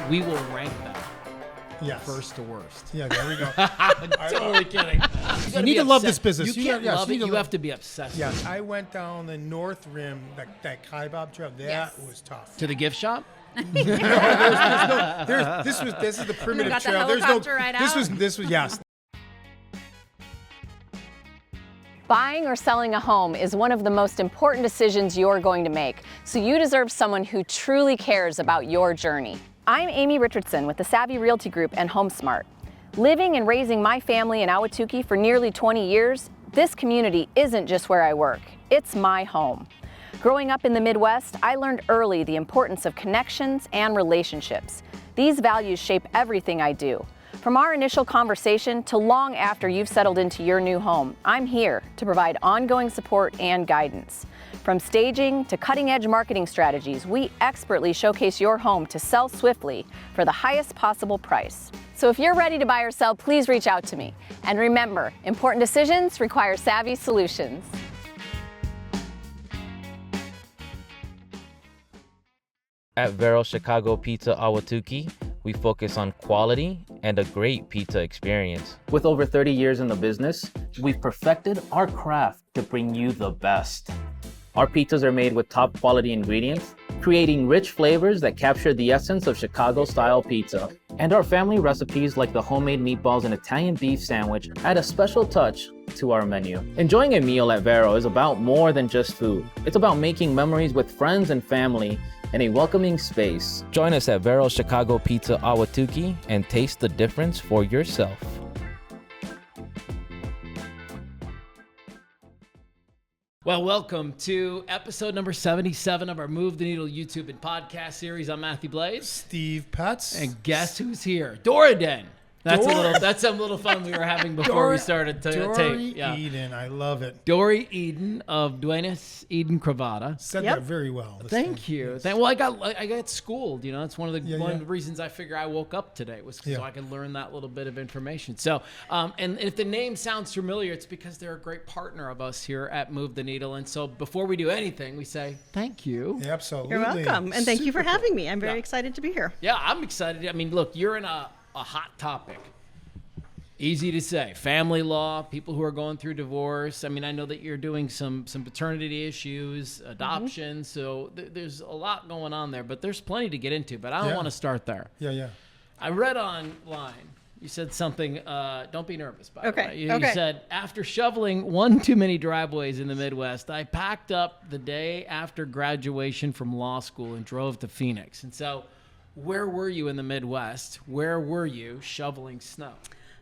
we will rank them. Yes. First to worst. Yeah, there we go. I'm totally kidding. You need to love this business. You can't love it. You have to be obsessed Yes, with it. I went down the North Rim, that Kaibab trail. That was tough. To the gift shop? This is the primitive got the trail. helicopter right out. This was yes. Buying or selling a home is one of the most important decisions you're going to make, so you deserve someone who truly cares about your journey. I'm Amy Richardson with the Savvy Realty Group and HomeSmart. Living and raising my family in Ahwatukee for nearly 20 years, this community isn't just where I work, it's my home. Growing up in the Midwest, I learned early the importance of connections and relationships. These values shape everything I do. From our initial conversation to long after you've settled into your new home, I'm here to provide ongoing support and guidance. From staging to cutting-edge marketing strategies, we expertly showcase your home to sell swiftly for the highest possible price. So if you're ready to buy or sell, please reach out to me. And remember, important decisions require savvy solutions. At Vero Chicago Pizza Ahwatukee, we focus on quality and a great pizza experience. With over 30 years in the business, we've perfected our craft to bring you the best. Our pizzas are made with top quality ingredients, creating rich flavors that capture the essence of Chicago-style pizza. And our family recipes like the homemade meatballs and Italian beef sandwich add a special touch to our menu. Enjoying a meal at Vero is about more than just food. It's about making memories with friends and family in a welcoming space. Join us at Vero Chicago Pizza Ahwatukee and taste the difference for yourself. Well, welcome to episode number 77 of our Move the Needle YouTube and podcast series. I'm Matthew Blaze. Steve Putz. And guess who's here? Dori Den. That's some little fun we were having before we started to Dori tape. Yeah. Eden, I love it. Dori Eden of Duenas, Eden Cravatta. Said that very well. Thank you. Yes. Well, I got schooled. You know, that's one of the reasons I figure I woke up today was so I could learn that little bit of information. So, and if the name sounds familiar, it's because they're a great partner of us here at Move the Needle. And so, before we do anything, we say thank you. Absolutely. You're welcome, and thank you for having me. I'm very excited to be here. Yeah, I'm excited. I mean, look, you're in a hot topic. Easy to say. Family law, people who are going through divorce. I mean, I know that you're doing some paternity issues, adoption. So there's a lot going on there, but there's plenty to get into. But I don't want to start there. Yeah. I read online, you said something, don't be nervous, by the way. You said, after shoveling one too many driveways in the Midwest, I packed up the day after graduation from law school and drove to Phoenix. And so where were you in the Midwest? Where were you shoveling snow?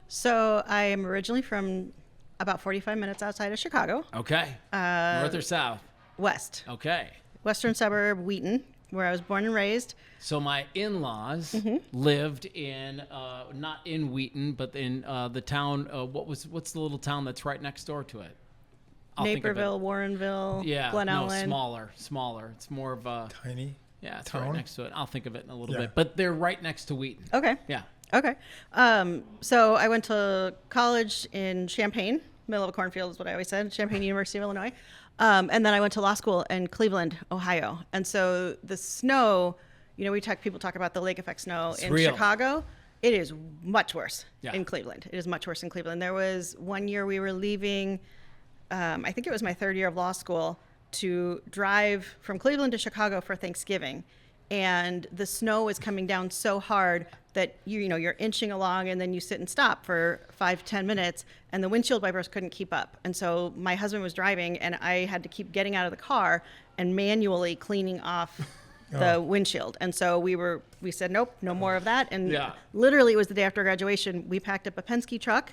So I am originally from about 45 minutes outside of Chicago. Okay. North or south? West. Okay. Western suburb, Wheaton, where I was born and raised. So my in-laws lived in, not in Wheaton, but in the town, what's the little town that's right next door to it? Naperville, Warrenville, Glen Ellen. Smaller. It's more of a... Tiny? Yeah, it's town? right next to it. I'll think of it in a little bit. But they're right next to Wheaton. Okay. Yeah. Okay. So I went to college in Champaign, middle of a cornfield is what I always said, Champaign University of Illinois. And then I went to law school in Cleveland, Ohio. And so the snow, people talk about the lake effect snow It's in real. Chicago. It is much worse in Cleveland. It is much worse in Cleveland. There was one year we were leaving, I think it was my third year of law school, to drive from Cleveland to Chicago for Thanksgiving. And the snow was coming down so hard that you're inching along and then you sit and stop for 5-10 minutes and the windshield wipers couldn't keep up. And so my husband was driving and I had to keep getting out of the car and manually cleaning off the windshield. And so we said, nope, no more of that. And literally it was the day after graduation. We packed up a Penske truck.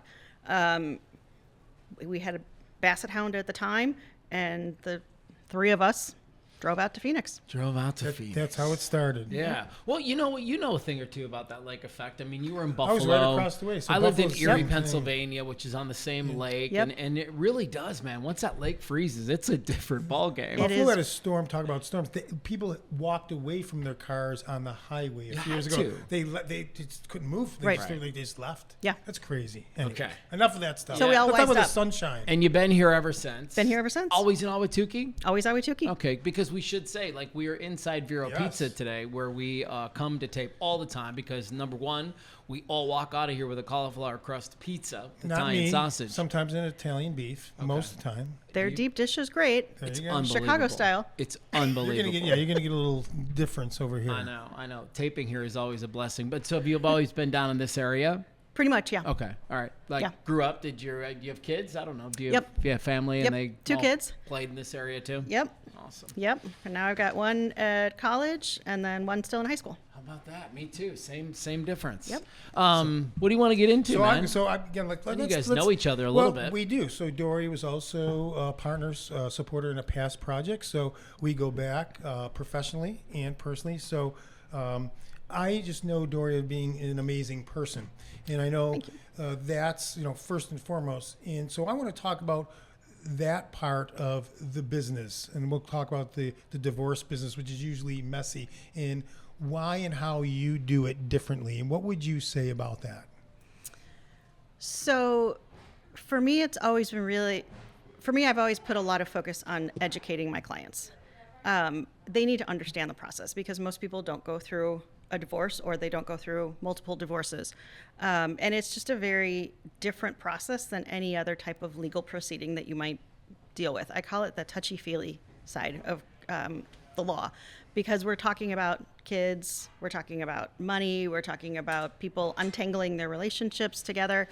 We had a Basset Hound at the time and the three of us drove out to Phoenix. That's how it started. Yeah. Well, you know a thing or two about that lake effect. I mean, you were in Buffalo. I was right across the way. So I lived in Buffalo's Erie, same Pennsylvania, which is on the same lake. Yep. And it really does, man. Once that lake freezes, it's a different ballgame. Buffalo had a storm. Talk about storms. People walked away from their cars on the highway a few years ago. They just couldn't move. They just left. Yeah. That's crazy. Anyway, Okay. Enough of that stuff. So we all Let's talk wised about the up. sunshine. And you've been here ever since? Been here ever since. Always in Ahwatukee? Always Ahwatukee. Okay, because we should say, like, we are inside Vero Pizza today, where we come to tape all the time because, number one, we all walk out of here with a cauliflower crust pizza, Italian sausage. Sometimes an Italian beef, most of the time. Their deep dish is great. It's unbelievable. Chicago style. It's unbelievable. You're going to get a little difference over here. I know. Taping here is always a blessing. But so have you always been down in this area? Pretty much, yeah. Okay, all right. Grew up. Did you have kids? I don't know. Do you have family and they 2 kids played in this area too? Yep. Awesome. Yep. And now I've got one at college and then one still in high school. How about that? Me too. Same difference. Yep. What do you want to get into, man? Again, you guys know each other a little bit. We do. So Dori was also a partner's supporter in a past project. So we go back professionally and personally. So I just know Dori as being an amazing person. And I know that's, first and foremost. And so I want to talk about that part of the business. And we'll talk about the divorce business, which is usually messy, and why and how you do it differently. And what would you say about that? So for me, it's always been I've always put a lot of focus on educating my clients. They need to understand the process because most people don't go through a divorce or they don't go through multiple divorces. And it's just a very different process than any other type of legal proceeding that you might deal with. I call it the touchy-feely side of the law because we're talking about kids, we're talking about money, we're talking about people untangling their relationships together.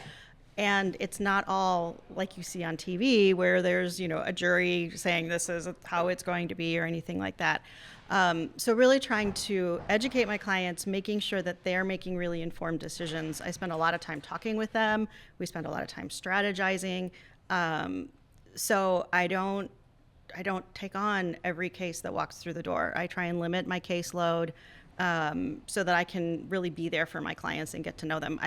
And it's not all like you see on TV where there's, a jury saying this is how it's going to be or anything like that. So really trying to educate my clients, making sure that they're making really informed decisions. I spend a lot of time talking with them. We spend a lot of time strategizing. So I don't take on every case that walks through the door. I try and limit my caseload so that I can really be there for my clients and get to know them.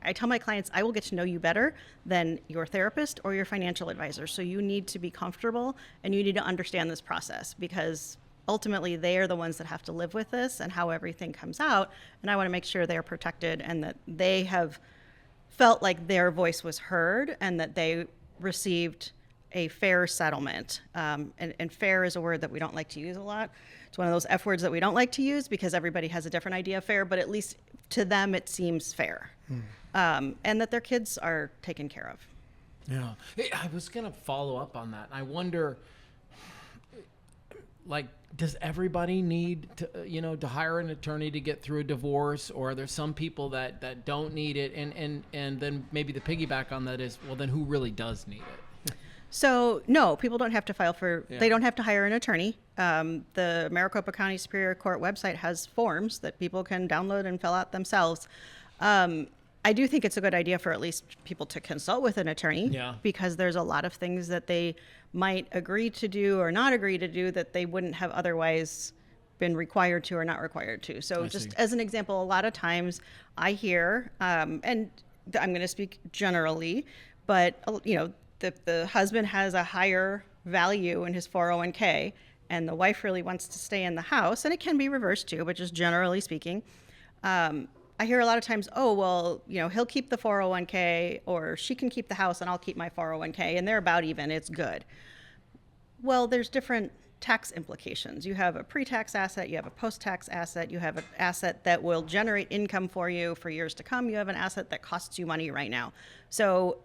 I tell my clients, I will get to know you better than your therapist or your financial advisor. So you need to be comfortable and you need to understand this process because ultimately they are the ones that have to live with this and how everything comes out. And I want to make sure they're protected and that they have felt like their voice was heard and that they received a fair settlement. And fair is a word that we don't like to use a lot. It's one of those F words that we don't like to use because everybody has a different idea of fair, but at least to them it seems fair. And that their kids are taken care of. Yeah. Hey, I was going to follow up on that. I wonder, does everybody need to, to hire an attorney to get through a divorce, or are there some people that don't need it? And then maybe the piggyback on that is, well, then who really does need it? So no, people don't have to they don't have to hire an attorney. The Maricopa County Superior Court website has forms that people can download and fill out themselves. I do think it's a good idea for at least people to consult with an attorney because there's a lot of things that they might agree to do or not agree to do that they wouldn't have otherwise been required to or not required to. So as an example, a lot of times I hear, and I'm going to speak generally, but the husband has a higher value in his 401k and the wife really wants to stay in the house, and it can be reversed too, but just generally speaking, I hear a lot of times, he'll keep the 401k or she can keep the house and I'll keep my 401k and they're about even, it's good. Well, there's different tax implications. You have a pre-tax asset, you have a post-tax asset, you have an asset that will generate income for you for years to come, you have an asset that costs you money right now. So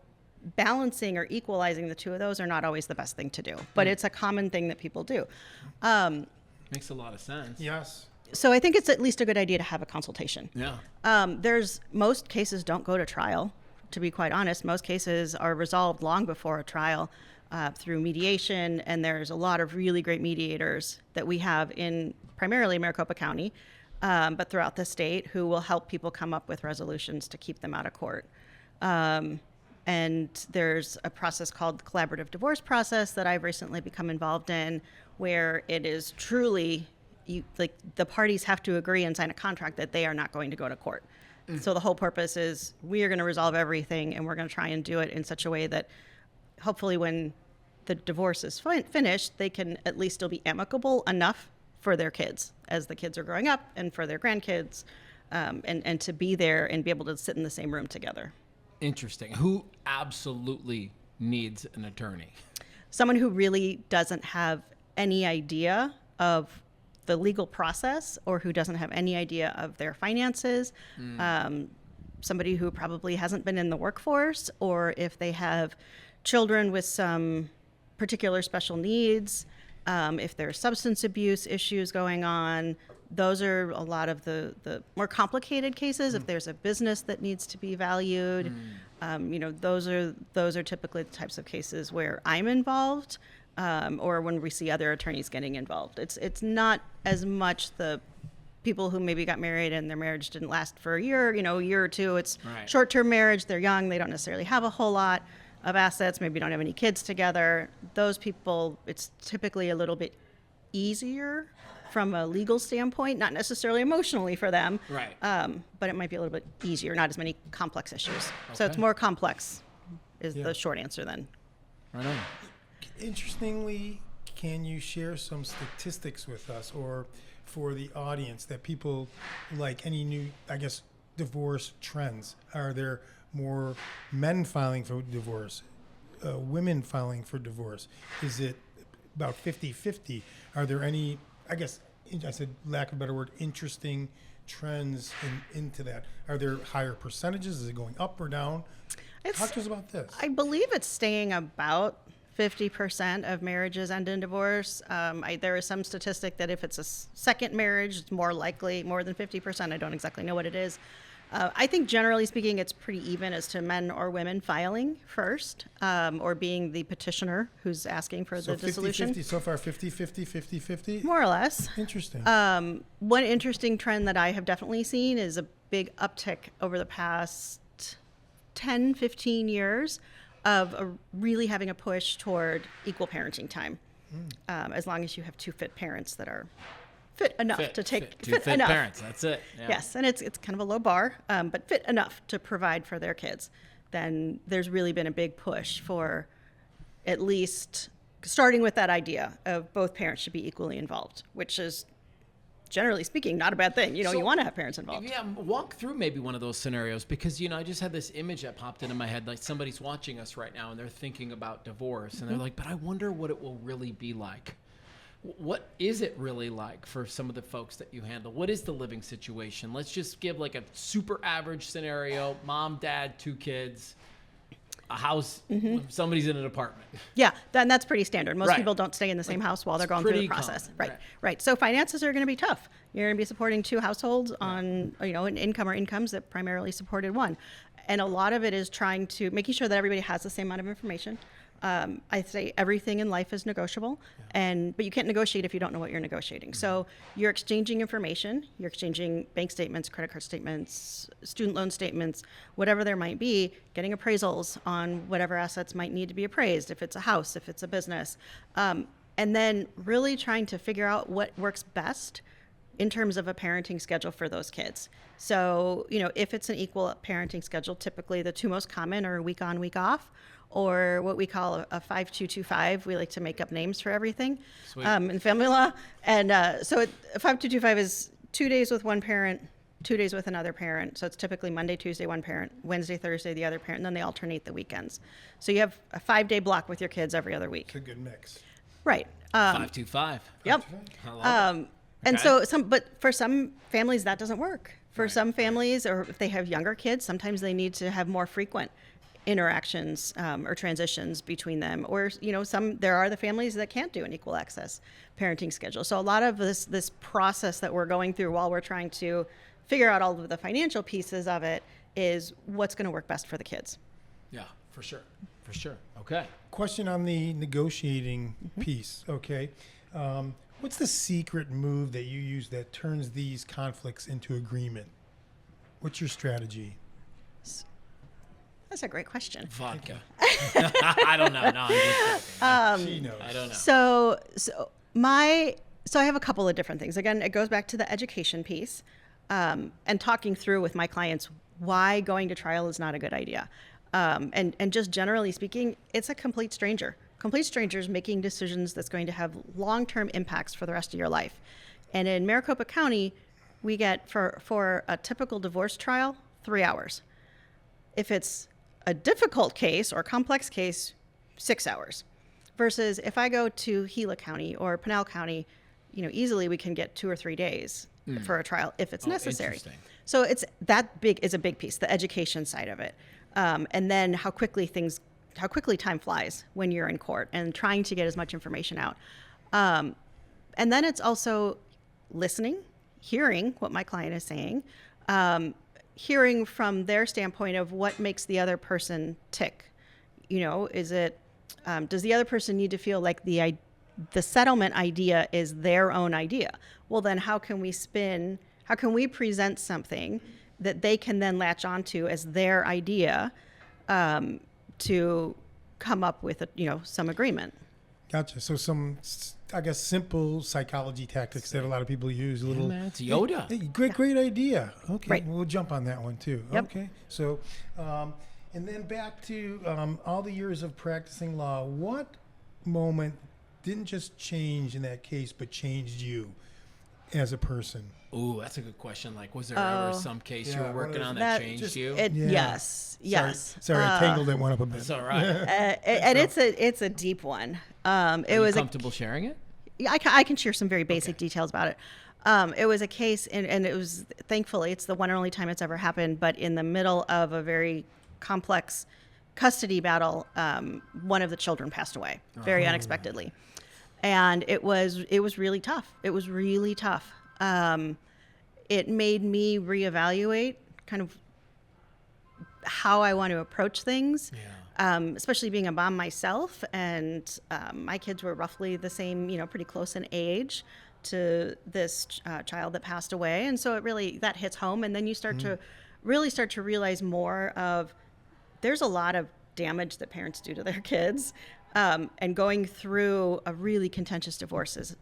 balancing or equalizing the two of those are not always the best thing to do, but it's a common thing that people do. Makes a lot of sense. Yes. So I think it's at least a good idea to have a consultation. Yeah. Most cases don't go to trial, to be quite honest. Most cases are resolved long before a trial through mediation, and there's a lot of really great mediators that we have in primarily Maricopa County, but throughout the state who will help people come up with resolutions to keep them out of court. And there's a process called the collaborative divorce process that I've recently become involved in, where it is truly the parties have to agree and sign a contract that they are not going to go to court. So the whole purpose is we are going to resolve everything and we're going to try and do it in such a way that hopefully when the divorce is finished, they can at least still be amicable enough for their kids as the kids are growing up and for their grandkids, and to be there and be able to sit in the same room together. Interesting. Who absolutely needs an attorney? Someone who really doesn't have any idea of the legal process or who doesn't have any idea of their finances, somebody who probably hasn't been in the workforce, or if they have children with some particular special needs, if there's substance abuse issues going on. Those are a lot of the more complicated cases. If there's a business that needs to be valued, those are typically the types of cases where I'm involved, or when we see other attorneys getting involved. It's not as much the people who maybe got married and their marriage didn't last for a year or two. It's short-term marriage. They're young. They don't necessarily have a whole lot of assets. Maybe don't have any kids together. Those people, it's typically a little bit easier from a legal standpoint, not necessarily emotionally for them, right? But it might be a little bit easier, not as many complex issues. So it's more complex is the short answer then. Right on. Interestingly, can you share some statistics with us or for the audience that people like any new, divorce trends? Are there more men filing for divorce, women filing for divorce? Is it about 50-50? Are there any, I said, lack of a better word, interesting trends into that? Are there higher percentages? Is it going up or down? Talk to us about this. I believe it's staying about 50% of marriages end in divorce. There is some statistic that if it's a second marriage, it's more likely, more than 50%. I don't exactly know what it is. I think generally speaking, it's pretty even as to men or women filing first, or being the petitioner who's asking for the dissolution. 50-50, so far 50-50, 50-50? More or less. Interesting. One interesting trend that I have definitely seen is a big uptick over the past 10, 15 years of really having a push toward equal parenting time. As long as you have two fit parents that are fit enough to take fit enough parents. That's it. Yeah. Yes, and it's kind of a low bar, but fit enough to provide for their kids. Then there's really been a big push for at least starting with that idea of both parents should be equally involved, which is generally speaking not a bad thing. You want to have parents involved. Yeah, walk through maybe one of those scenarios, because I just had this image that popped into my head, like somebody's watching us right now and they're thinking about divorce, and they're like, but I wonder what it will really be like. What is it really like for some of the folks that you handle? What is the living situation? Let's just give like a super average scenario: mom, dad, 2 kids, a house, somebody's in an apartment. Yeah, that's pretty standard. Most Right. people don't stay in the same house while they're going through the process. Common, Right. So finances are going to be tough. You're going to be supporting 2 households on, an income or incomes that primarily supported one. And a lot of it is making sure that everybody has the same amount of information. I say everything in life is negotiable, but you can't negotiate if you don't know what you're negotiating. So you're exchanging information, you're exchanging bank statements, credit card statements, student loan statements, whatever there might be, getting appraisals on whatever assets might need to be appraised, if it's a house, if it's a business, and then really trying to figure out what works best in terms of a parenting schedule for those kids. So, if it's an equal parenting schedule, typically the 2 most common are week on, week off, or what we call a 5-2-2-5. We like to make up names for everything in family law. And so 5-2-2-5 is 2 days with one parent, 2 days with another parent. So it's typically Monday, Tuesday, one parent, Wednesday, Thursday, the other parent, and then they alternate the weekends. So you have a 5-day block with your kids every other week. It's a good mix. Right. 5-2-5. Yep. I love it. And so but for some families that doesn't work. For some families, or if they have younger kids, sometimes they need to have more frequent interactions or transitions between them. Or, there are the families that can't do an equal access parenting schedule. So a lot of this process that we're going through while we're trying to figure out all of the financial pieces of it is what's going to work best for the kids. Yeah, for sure. Okay. Question on the negotiating piece, okay? What's the secret move that you use that turns these conflicts into agreement? What's your strategy? That's a great question. Vodka. I don't know. No, I'm just She knows. I don't know. So I have a couple of different things. Again, it goes back to the education piece, and talking through with my clients why going to trial is not a good idea. And just generally speaking, it's a complete stranger. Complete strangers making decisions that's going to have long-term impacts for the rest of your life. And in Maricopa County, we get for a typical divorce trial, 3 hours. If it's a difficult case or complex case, 6 hours. Versus if I go to Gila County or Pinal County, easily we can get 2 or 3 days for a trial if it's necessary. Interesting. So it's that big is a big piece, the education side of it. And then how quickly time flies when you're in court and trying to get as much information out. And then it's also listening, hearing what my client is saying, hearing from their standpoint of what makes the other person tick. Is it, does the other person need to feel like the settlement idea is their own idea? Well, then how can we present something that they can then latch onto as their idea to come up with some agreement? Gotcha. So some, I guess, simple psychology tactics that a lot of people use. Man, it's Yoda. Hey, great idea. Okay, Right. we'll jump on that one too. Yep. Okay. So, and then back to all the years of practicing law. What moment didn't just change in that case, but changed you as a person? Ooh, that's a good question. Like, was there ever some case you were working on that changed you? Yes. Sorry, I tangled that one up a bit. It's all right. And it's a deep one. Are you comfortable sharing it? I can share some very basic details about it. It was a case, and it was, thankfully, it's the one and only time it's ever happened, but in the middle of a very complex custody battle, one of the children passed away very unexpectedly. And it was really tough. It was really tough. It made me reevaluate kind of how I want to approach things. Especially being a mom myself, and my kids were roughly the same, pretty close in age to this child that passed away. And so that hits home. And then you start to realize more of, there's a lot of damage that parents do to their kids. And going through a really contentious divorce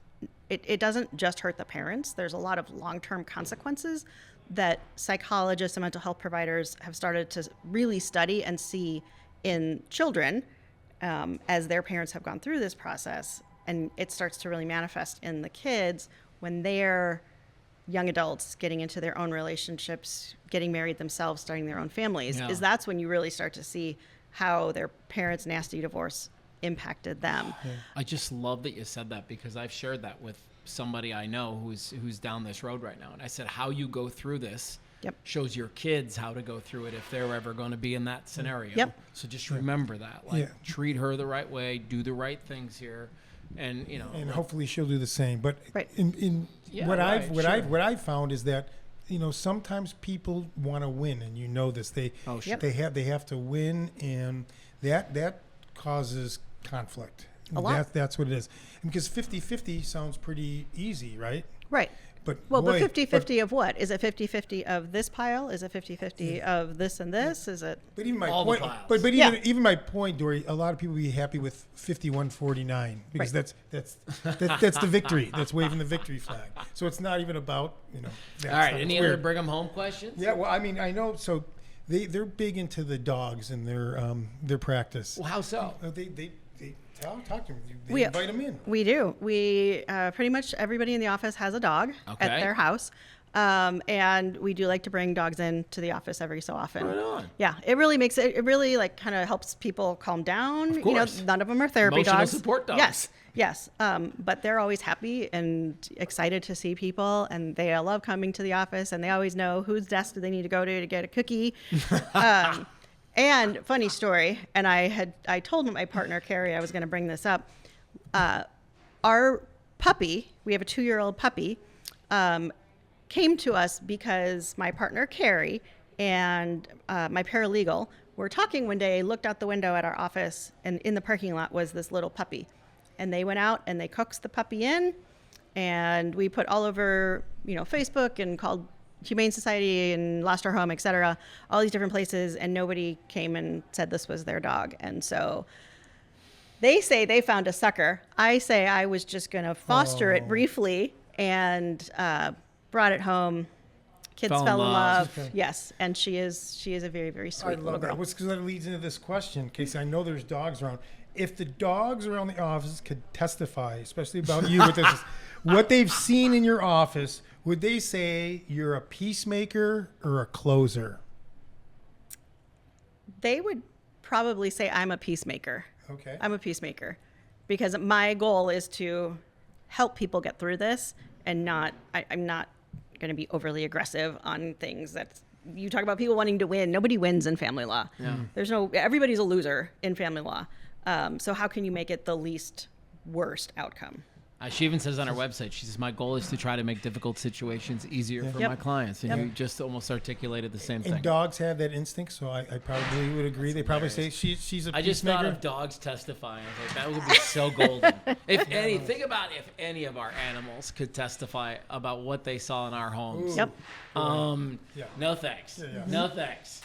it doesn't just hurt the parents. There's a lot of long-term consequences that psychologists and mental health providers have started to really study and see in children as their parents have gone through this process. And it starts to really manifest in the kids when they're young adults getting into their own relationships, getting married themselves, starting their own families. That's when you really start to see how their parents' nasty divorce impacted them. I just love that you said that, because I've shared that with somebody I know who's down this road right now. And I said, how you go through this shows your kids how to go through it if they're ever going to be in that scenario. So just remember that. Treat her the right way, do the right things here, and and hopefully she'll do the same. But what I've found is that sometimes people want to win, and this they have to win, and that causes conflict. A lot. That's what it is. And because 50-50 sounds pretty easy, right? Right. But 50-50 of what? Is it 50-50 of this pile? Is it 50-50 of this and this? Is it? But even my all point. The piles. But even my point, Dori. A lot of people be happy with 51-49 because that's the victory. That's waving the victory flag. So it's not even about all right. Any other bring them home questions? Yeah. Well, I mean, I know. So they're big into the dogs and their practice. Well, how so? They talk to them. They invite them in. We do. We pretty much everybody in the office has a dog at their house. And we do like to bring dogs in to the office every so often. Right on. Yeah, it really like kind of helps people calm down. Of course. None of them are therapy Emotional dogs. support dogs. Yes. But they're always happy and excited to see people, and they love coming to the office, and they always know whose desk do they need to go to get a cookie. And funny story, and I told my partner Carrie I was going to bring this up. Our puppy, we have a 2-year-old puppy, came to us because my partner Carrie and my paralegal were talking one day, looked out the window at our office, and in the parking lot was this little puppy. And they went out and they coaxed the puppy in, and we put all over, Facebook and called Humane Society and Lost Our Home, etc., all these different places, and nobody came and said this was their dog. And so they say they found a sucker. I say I was just going to foster it briefly and brought it home. Kids fell in love. Okay. Yes, and she is a very, very sweet little girl. Because that leads into this question, Casey. I know there's dogs around. If the dogs around the office could testify, especially about you with this, what they've seen in your office, would they say you're a peacemaker or a closer? They would probably say I'm a peacemaker. Okay. I'm a peacemaker because my goal is to help people get through this and not, I'm not going to be overly aggressive on things that you talk about people wanting to win. Nobody wins in family law. Everybody's a loser in family law. So how can you make it the least worst outcome? She even says on her website, she says, my goal is to try to make difficult situations easier for my clients. And you just almost articulated the same thing. And dogs have that instinct, so I probably would agree. They probably say she's a I just thought of dogs testifying. I was like, that would be so golden. Think about if any of our animals could testify about what they saw in our homes. Yep. No thanks. No thanks.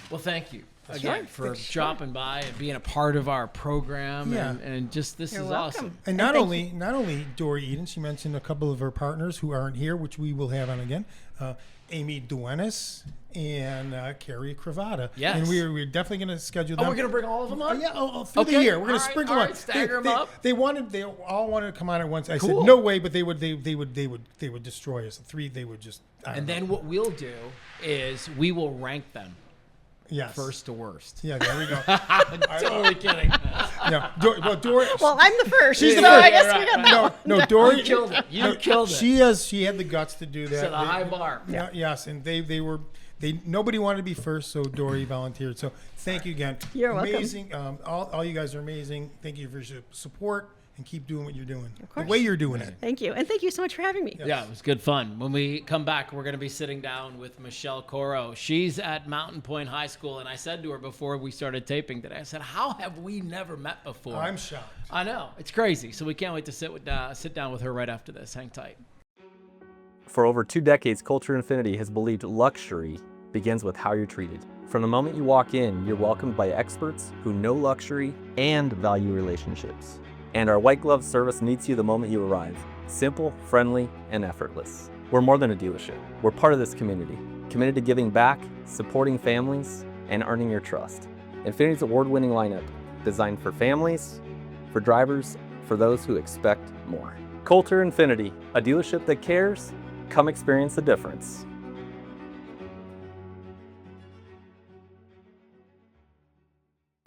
Well, thank you. Again, for dropping by and being a part of our program, and just this You're is welcome. awesome. And not only Dori Eden, she mentioned a couple of her partners who aren't here, which we will have on again. Amy Duenas and Carrie Cravatta. Yes. And we're definitely going to schedule them. Oh, we're going to bring all of them on? Through the year. We're going to sprinkle all on. right, stagger them up. They all wanted to come on at once. I Cool. said no way, but they would destroy us. The three, they would just. And then what we'll do is we will rank them. Yes. First to worst. Yeah, there we go. Totally kidding. No, Dori. Well, I'm the first. She's the so first. I guess we got that. No, Dori You killed it. You killed it. She had the guts to do that. Set a high bar. Yeah. Yes, and nobody wanted to be first, so Dori volunteered. So thank you again. You're welcome. Amazing. All you guys are amazing. Thank you for your support, and keep doing what you're doing. course. The way you're doing it. Thank you. And thank you so much for having me. Yeah, it was good fun. When we come back, we're going to be sitting down with Michelle Coro. She's at Mountain Pointe High School, and I said to her before we started taping today, I said, how have we never met before? I'm shocked. I know. It's crazy. So we can't wait to sit down with her right after this. Hang tight. For over 2 decades, Culture Infinity has believed luxury begins with how you're treated. From the moment you walk in, you're welcomed by experts who know luxury and value relationships. And our white glove service meets you the moment you arrive. Simple, friendly, and effortless. We're more than a dealership. We're part of this community, committed to giving back, supporting families, and earning your trust. Infinity's award-winning lineup, designed for families, for drivers, for those who expect more. Coulter Infinity, a dealership that cares. Come experience the difference.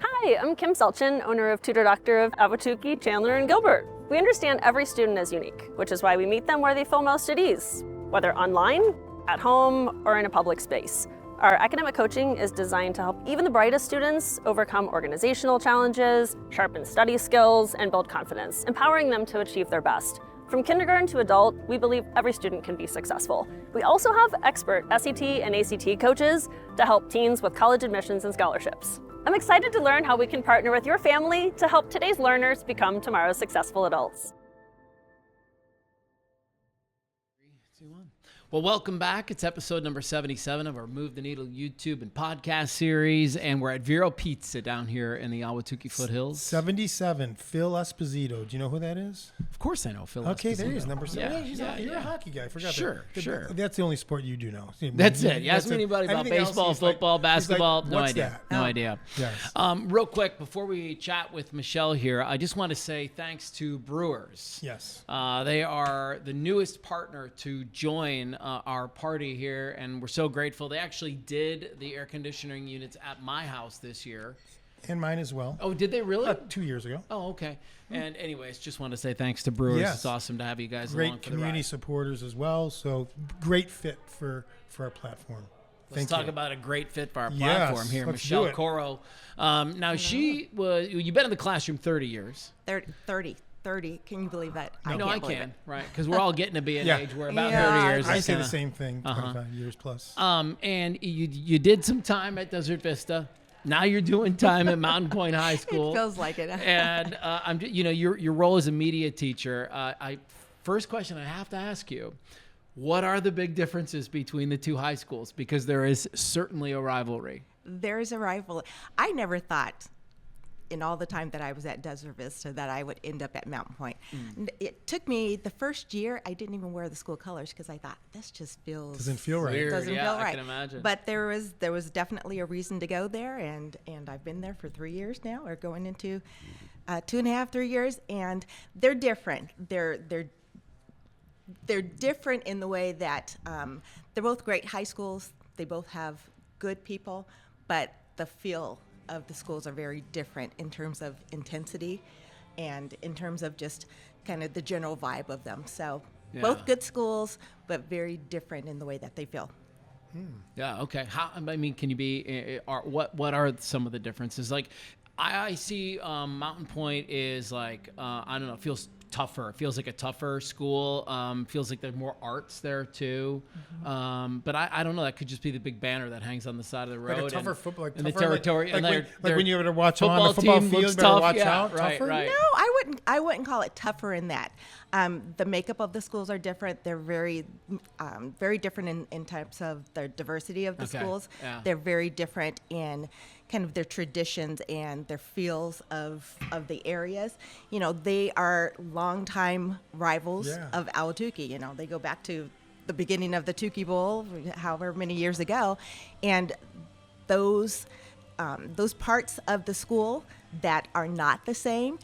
Hi, I'm Kim Selchin, owner of Tutor Doctor of Ahwatukee, Chandler, and Gilbert. We understand every student is unique, which is why we meet them where they feel most at ease, whether online, at home, or in a public space. Our academic coaching is designed to help even the brightest students overcome organizational challenges, sharpen study skills, and build confidence, empowering them to achieve their best. From kindergarten to adult, we believe every student can be successful. We also have expert SAT and ACT coaches to help teens with college admissions and scholarships. I'm excited to learn how we can partner with your family to help today's learners become tomorrow's successful adults. Well, welcome back. It's episode number 77 of our Move the Needle YouTube and podcast series, and we're at Vero Pizza down here in the Ahwatukee foothills. 77, Phil Esposito. Do you know who that is? Of course I know Phil. Okay, Esposito. there he is, number 7. Yeah, You're a hockey guy. I forgot Sure, that. sure. That's the only sport you do know. That's it. You ask me anybody about Anything else, baseball, he's like- football, he's like, basketball, no "What's idea. that?" No idea. Yes. Real quick, before we chat with Michelle here, I just want to say thanks to Brewers. Yes. They are the newest partner to join our party here, and we're so grateful. They actually did the air conditioning units at my house this year. And mine as well. Oh, did they really? 2 years ago. Oh, okay. And anyways, just want to say thanks to Brewers. Yes. It's awesome to have you guys along Great for the community ride. supporters as well. So great fit for our platform. Let's talk about a great fit for our Yes, platform here, let's Michelle do it. Coro. Now, you've been in the classroom 30 years. 30. Can you believe that? I can't believe can, it. right? Because we're all getting to be an Yeah. age where about Yeah, 30 years. I is say the kinda- same thing, 25 years plus. And you did some time at Desert Vista. Now you're doing time at Mountain Pointe High School. It feels like it. And your role as a media teacher. First question I have to ask you: what are the big differences between the two high schools? Because there is certainly a rivalry. There's a rival. I never thought in all the time that I was at Desert Vista that I would end up at Mountain Pointe. It took me the first year, I didn't even wear the school colors because I thought, this just feels... Doesn't feel right. Weird. Doesn't Yeah, feel right. I can imagine. But there was definitely a reason to go there, and I've been there for 3 years now, or going into 2.5, 3 years, and they're different. They're different in the way that they're both great high schools. They both have good people, but the feel of the schools are very different in terms of intensity and in terms of just kind of the general vibe of them. So Yeah. both good schools, but very different in the way that they feel. Yeah. Okay. Can you be? What are some of the differences? Like, I see Mountain Pointe is like I don't know. Feels tougher. It feels like a tougher school. Feels like there's more arts there too. But I don't know. That could just be the big banner that hangs on the side of the road. Like a tougher football, like and the tougher, territory. like and when you ever watch them on the football football team field, looks you better tough. watch Yeah, out. right, Tougher? right. No, I wouldn't call it tougher in that. The makeup of the schools are different. They're very different in types of the diversity of the Okay, schools. yeah. They're very different in kind of their traditions and their feels of the areas. You know, they are longtime rivals Yeah. of Ahwatukee. You know, they go back to the beginning of the Tukey Bowl, however many years ago, and those parts of the school that are not the same,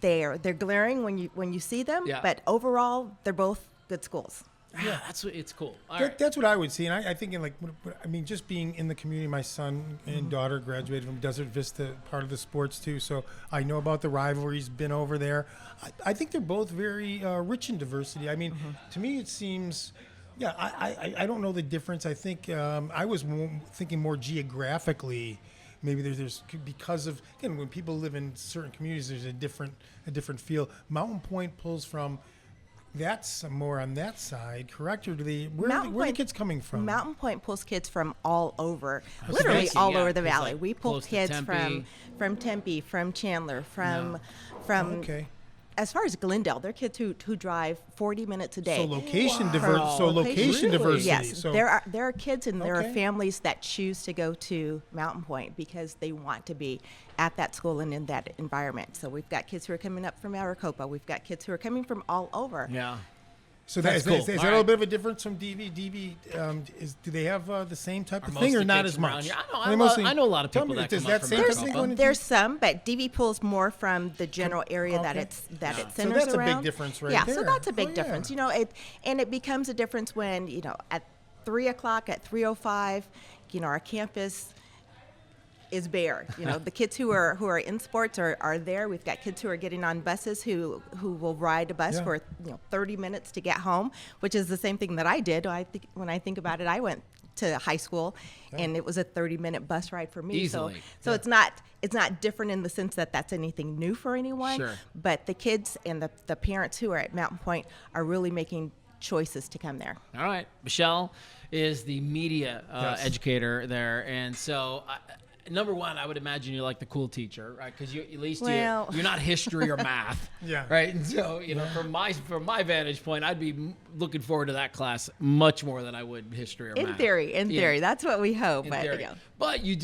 they're glaring when you see them. Yeah. But overall, they're both good schools. Yeah, it's cool. All right. That's what I would see, and I think just being in the community. My son Mm-hmm. and daughter graduated from Desert Vista, part of the sports too. So I know about the rivalries. Been over there. I think they're both very rich in diversity. I mean, to me, it seems. Yeah, I don't know the difference. I think I was thinking more geographically. Maybe there's because of, again, when people live in certain communities, there's a different feel. Mountain Pointe pulls from. That's more on that side, correct? Or where are the kids coming from? Mountain Pointe pulls kids from all over, was literally fancy, all yeah, over the 'cause, valley. like, We pull close to kids Tempe. from Tempe, from Chandler, from Okay. as far as Glendale. They're kids who drive 40 minutes a day. So location Location. diversity. Yes, So there are kids and there Okay. are families that choose to go to Mountain Pointe because they want to be at that school and in that environment. So we've got kids who are coming up from Maricopa. We've got kids who are coming from all over. Yeah. So That's is cool. that a All little right. bit of a difference from DV? DV, do they have the same type of Are thing most or of the not kids as from around much? here? Are I know a lot of tell people me, that does come up that from same Maricopa. thing going into There's some, but DV pulls more from the general area that Okay. it So centers that's a big around. difference right yeah, there. so that's a big Oh, yeah. difference. You know, it becomes a difference when, you know, at 3:00, at 3:05, you know, our campus is bare. You know, the kids who are in sports are there. We've got kids who are getting on buses who will ride a bus Yeah. for 30 minutes to get home, which is the same thing that I did. When I think about it, I went to high school and it was a 30-minute bus ride for me. Easily. So it's not different in the sense that that's anything new for anyone. Sure. But the kids and the parents who are at Mountain Pointe are really making choices to come there. All right. Michelle is the media Yes. educator there, and so. Number one, I would imagine you're like the cool teacher, right? Because at least Well- you're not history or math, Yeah. right? And so, from my vantage point, I'd be looking forward to that class much more than I would history or In math. theory, that's what we hope. In But theory. But you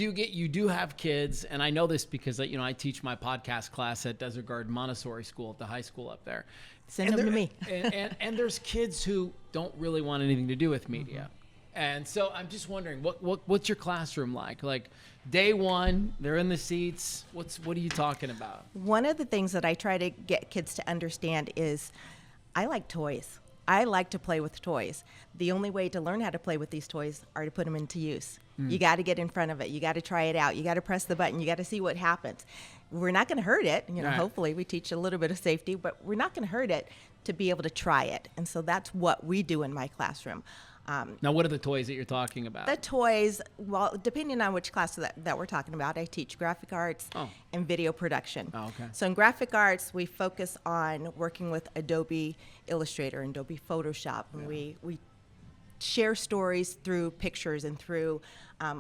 do have kids, and I know this because I teach my podcast class at Desert Garden Montessori School at the high school up there. Send And them to there- me. and there's kids who don't really want anything to do with media. And so I'm just wondering, what's your classroom like? Like day one, they're in the seats. What are you talking about? One of the things that I try to get kids to understand is I like toys. I like to play with toys. The only way to learn how to play with these toys are to put them into use. You got to get in front of it. You got to try it out. You got to press the button. You got to see what happens. We're not going to hurt it. Right. Hopefully we teach a little bit of safety, but we're not going to hurt it to be able to try it. And so that's what we do in my classroom. Now, what are the toys that you're talking about? The toys, well, depending on which class that we're talking about, I teach graphic arts and video production. Oh, okay. So in graphic arts, we focus on working with Adobe Illustrator and Adobe Photoshop, and we share stories through pictures and through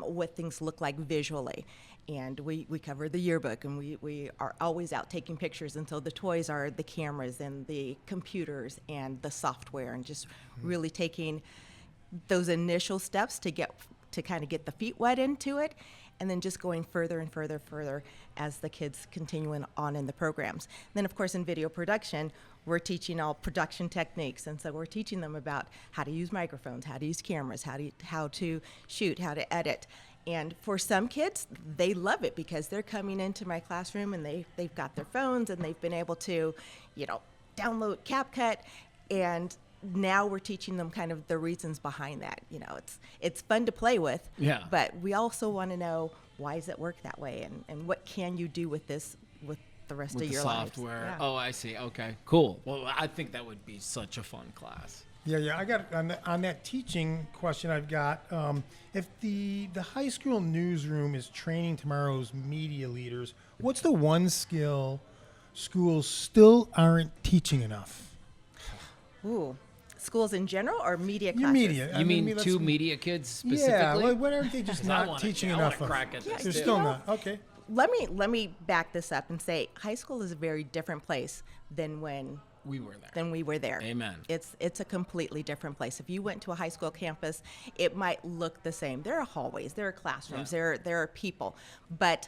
what things look like visually. And we cover the yearbook, and we are always out taking pictures. And so the toys are the cameras and the computers and the software, and just really taking those initial steps to kind of get the feet wet into it, and then just going further and further as the kids continue on in the programs. Then, of course, in video production, we're teaching all production techniques, and so we're teaching them about how to use microphones, how to use cameras, how to shoot, how to edit. And for some kids, they love it because they're coming into my classroom and they've got their phones and they've been able to, download CapCut, and now we're teaching them kind of the reasons behind that. It's fun to play with, but we also want to know, why does it work that way, and what can you do with this, with the rest with of the your software. lives. Oh, I see. Okay, cool. Well, I think that would be such a fun class. Yeah. I got on that teaching question. I've got if the high school newsroom is training tomorrow's media leaders, what's the one skill schools still aren't teaching enough? Ooh, schools in general or media Your classes? media. You mean two media kids specifically? Yeah. What aren't they just not teaching enough of? Crack at this They're too. still not. Okay. Let me back this up and say high school is a very different place than when we were there. Amen. It's a completely different place. If you went to a high school campus, it might look the same. There are hallways, there are classrooms, there are people, but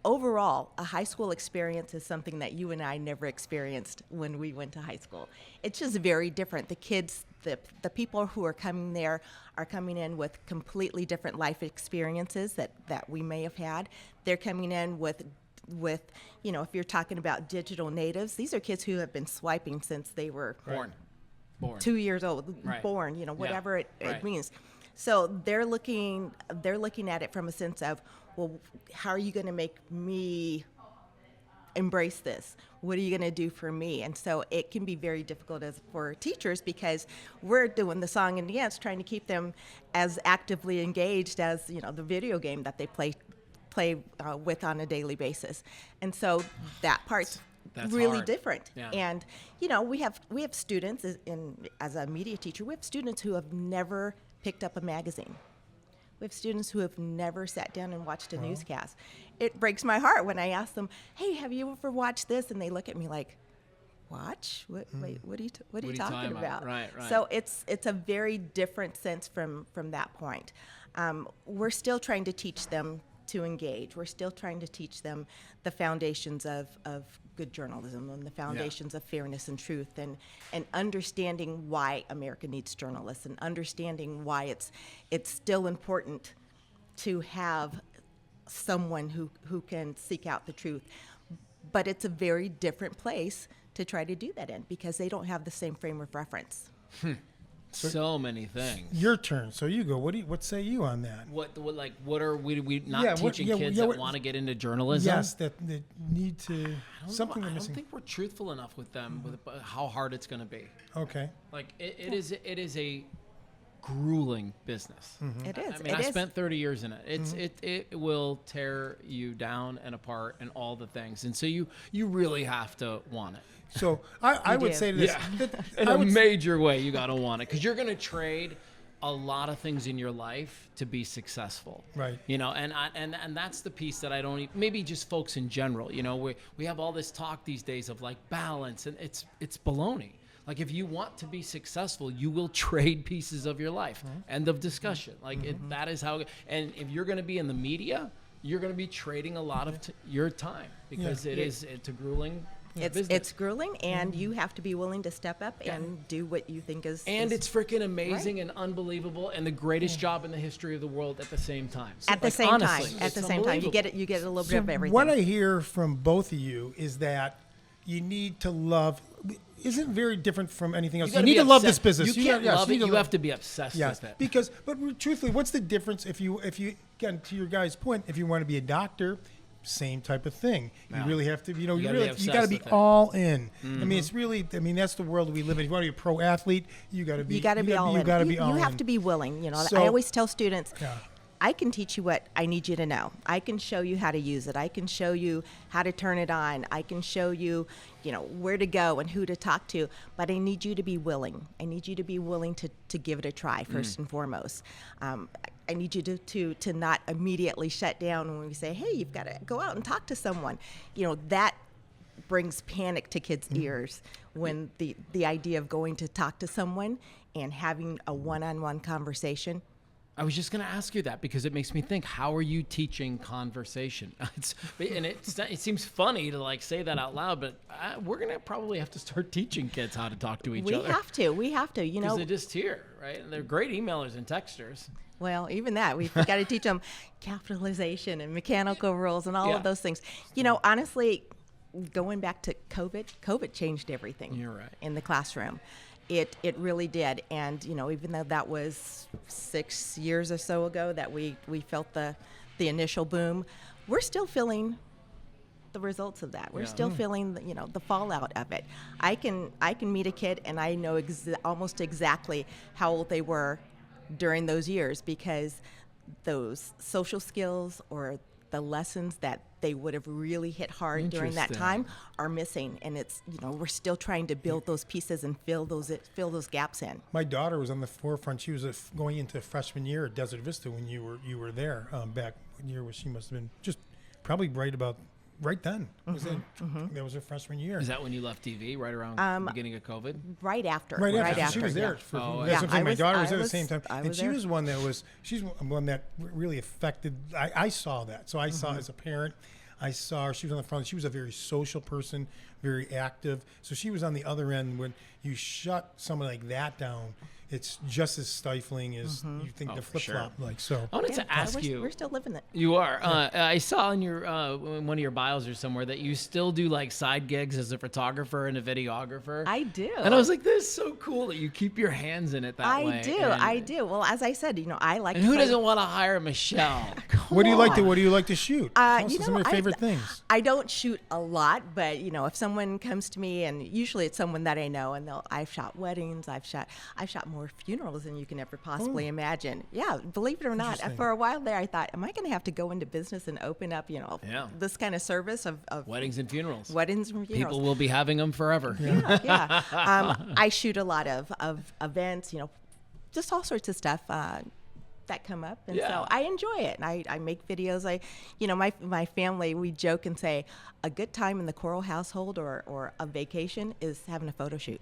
overall, a high school experience is something that you and I never experienced when we went to high school. It's just very different. The kids, the people who are coming there are coming in with completely different life experiences that we may have had. They're coming in with if you're talking about digital natives, these are kids who have been swiping since they were born 2 years old, right. born, whatever it right. means. So they're looking at it from a sense of, well, how are you going to make me embrace this? What are you going to do for me? And so it can be very difficult for teachers because we're doing the song and dance, trying to keep them as actively engaged as the video game that they play with on a daily basis. And so that part's really hard. Different. Yeah. And we have students as a media teacher, we have students who have never picked up a magazine. We have students who have never sat down and watched a newscast. It breaks my heart when I ask them, "Hey, have you ever watched this?" And they look at me like, "Watch? What are you talking about?" Right. So it's a very different sense from that point. We're still trying to teach them to engage. We're still trying to teach them the foundations of good journalism and the foundations of fairness and truth and understanding why America needs journalists and understanding why it's still important to have someone who can seek out the truth. But it's a very different place to try to do that in because they don't have the same frame of reference. So many things. Your turn. So you go. What say you on that? What are we not teaching kids that want to get into journalism? Yes, that need to something they're I don't missing. think we're truthful enough with them with how hard it's going to be. Okay. Like it is a grueling business. It is. I mean, I spent 30 years in it. It will tear you down and apart and all the things. And so you really have to want it. So I would do. say this. In a major way, you got to want it because you're going to trade a lot of things in your life to be successful. Right. And that's the piece that I don't maybe just folks in general, we have all this talk these days of like balance and it's baloney. Like if you want to be successful, you will trade pieces of your life. End of discussion. Like that is how, and if you're going to be in the media, you're going to be trading a lot of your time because it's a grueling business. It's grueling, and you have to be willing to step up and do what you think is. And it's freaking amazing and unbelievable, and the greatest job in the history of the world at the same time. So at the same honestly, time, you get a little bit of everything. What I hear from both of you is that you need to love. Isn't very different from anything else. You need to love this business. You can't love it. You have to be obsessed with it. Because, but truthfully, what's the difference if you again to your guys' point, if you want to be a doctor, same type of thing. You really have to, you got to be all in. I mean, it's really, that's the world we live in. If you want to be a pro athlete, you got to be all in. You have to be willing. I always tell students, I can teach you what I need you to know. I can show you how to use it. I can show you how to turn it on. I can show you, where to go and who to talk to. But I need you to be willing. I need you to be willing to give it a try first and foremost. I need you to not immediately shut down when we say, hey, you've got to go out and talk to someone. That brings panic to kids' ears when the idea of going to talk to someone and having a one-on-one conversation. I was just going to ask you that because it makes me think, how are you teaching conversation? It seems funny to say that out loud, but we're going to probably have to start teaching kids how to talk to each other. We have to, Because they're just here, right? And they're great emailers and texters. Well, even that, we've got to teach them capitalization and mechanical rules and all of those things. Honestly, going back to COVID changed everything. You're right. In the classroom. It really did. And, even though that was 6 years or so ago that we felt the initial boom, we're still feeling the results of that. We're still feeling the fallout of it. I can meet a kid and I know almost exactly how old they were during those years, because those social skills or the lessons that they would have really hit hard during that time are missing, and it's we're still trying to build those pieces and fill those gaps in. My daughter was on the forefront. She was going into freshman year at Desert Vista when you were there back one year where she must have been just probably right then. That was her freshman year. Is that when you left TV, right around the beginning of COVID? Right after. Right after. She was there. My daughter was there at the same time. And she was one she's one that really affected, I saw that. So I saw as a parent, I saw her, she was on the front. She was a very social person, very active. So she was on the other end. When you shut someone like that down, it's just as stifling as you think the flip-flop. So I wanted to ask you. We're still living it. You are. I saw in your in one of your bios or somewhere that you still do like side gigs as a photographer and a videographer. I do. And I was like, this is so cool that you keep your hands in it that way. I do. Well, as I said, I like. And who doesn't want to hire Michelle? What do you like to shoot? Tell us some of your favorite things. I don't shoot a lot, but if someone comes to me, and usually it's someone that I know, and I've shot weddings, I've shot more funerals than you can ever possibly imagine. Yeah, believe it or not, for a while there I thought, am I going to have to go into business and open up this kind of service of weddings and funerals? People will be having them forever. Yeah. I shoot a lot of events, just all sorts of stuff that come up, and so I enjoy it. And I make videos. My family, we joke and say a good time in the Coro household or a vacation is having a photo shoot.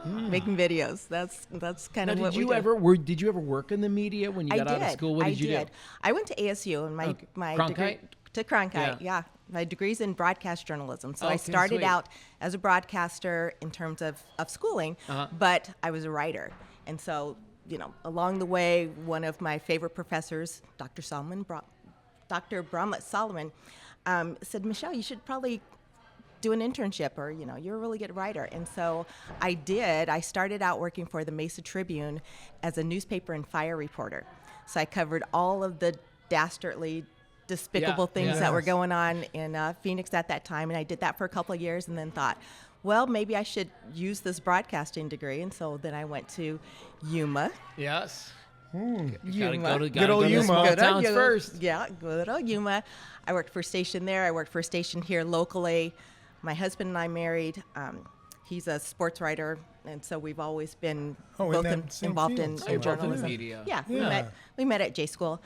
Making videos. That's kind of what we do. Did you ever work in the media when you got out of school? What did you do? I went to ASU, and my degree to Cronkite. Yeah, my degree's in broadcast journalism. So I started out as a broadcaster in terms of schooling, but I was a writer, and so along the way, one of my favorite professors, Dr. Bromlett Solomon, said, Michelle, you should probably do an internship, or you're a really good writer. And so I did. I started out working for the Mesa Tribune as a newspaper and fire reporter. So I covered all of the dastardly, despicable things that were going on in Phoenix at that time, and I did that for a couple of years, and then thought, well, maybe I should use this broadcasting degree. And so then I went to Yuma. Yes. Yuma. Good old Yuma. Towns first. Yeah, good old Yuma. I worked for a station there. I worked for a station here locally. My husband and I married. He's a sports writer, and so we've always been both involved in journalism. Media. Yeah, we met at J School.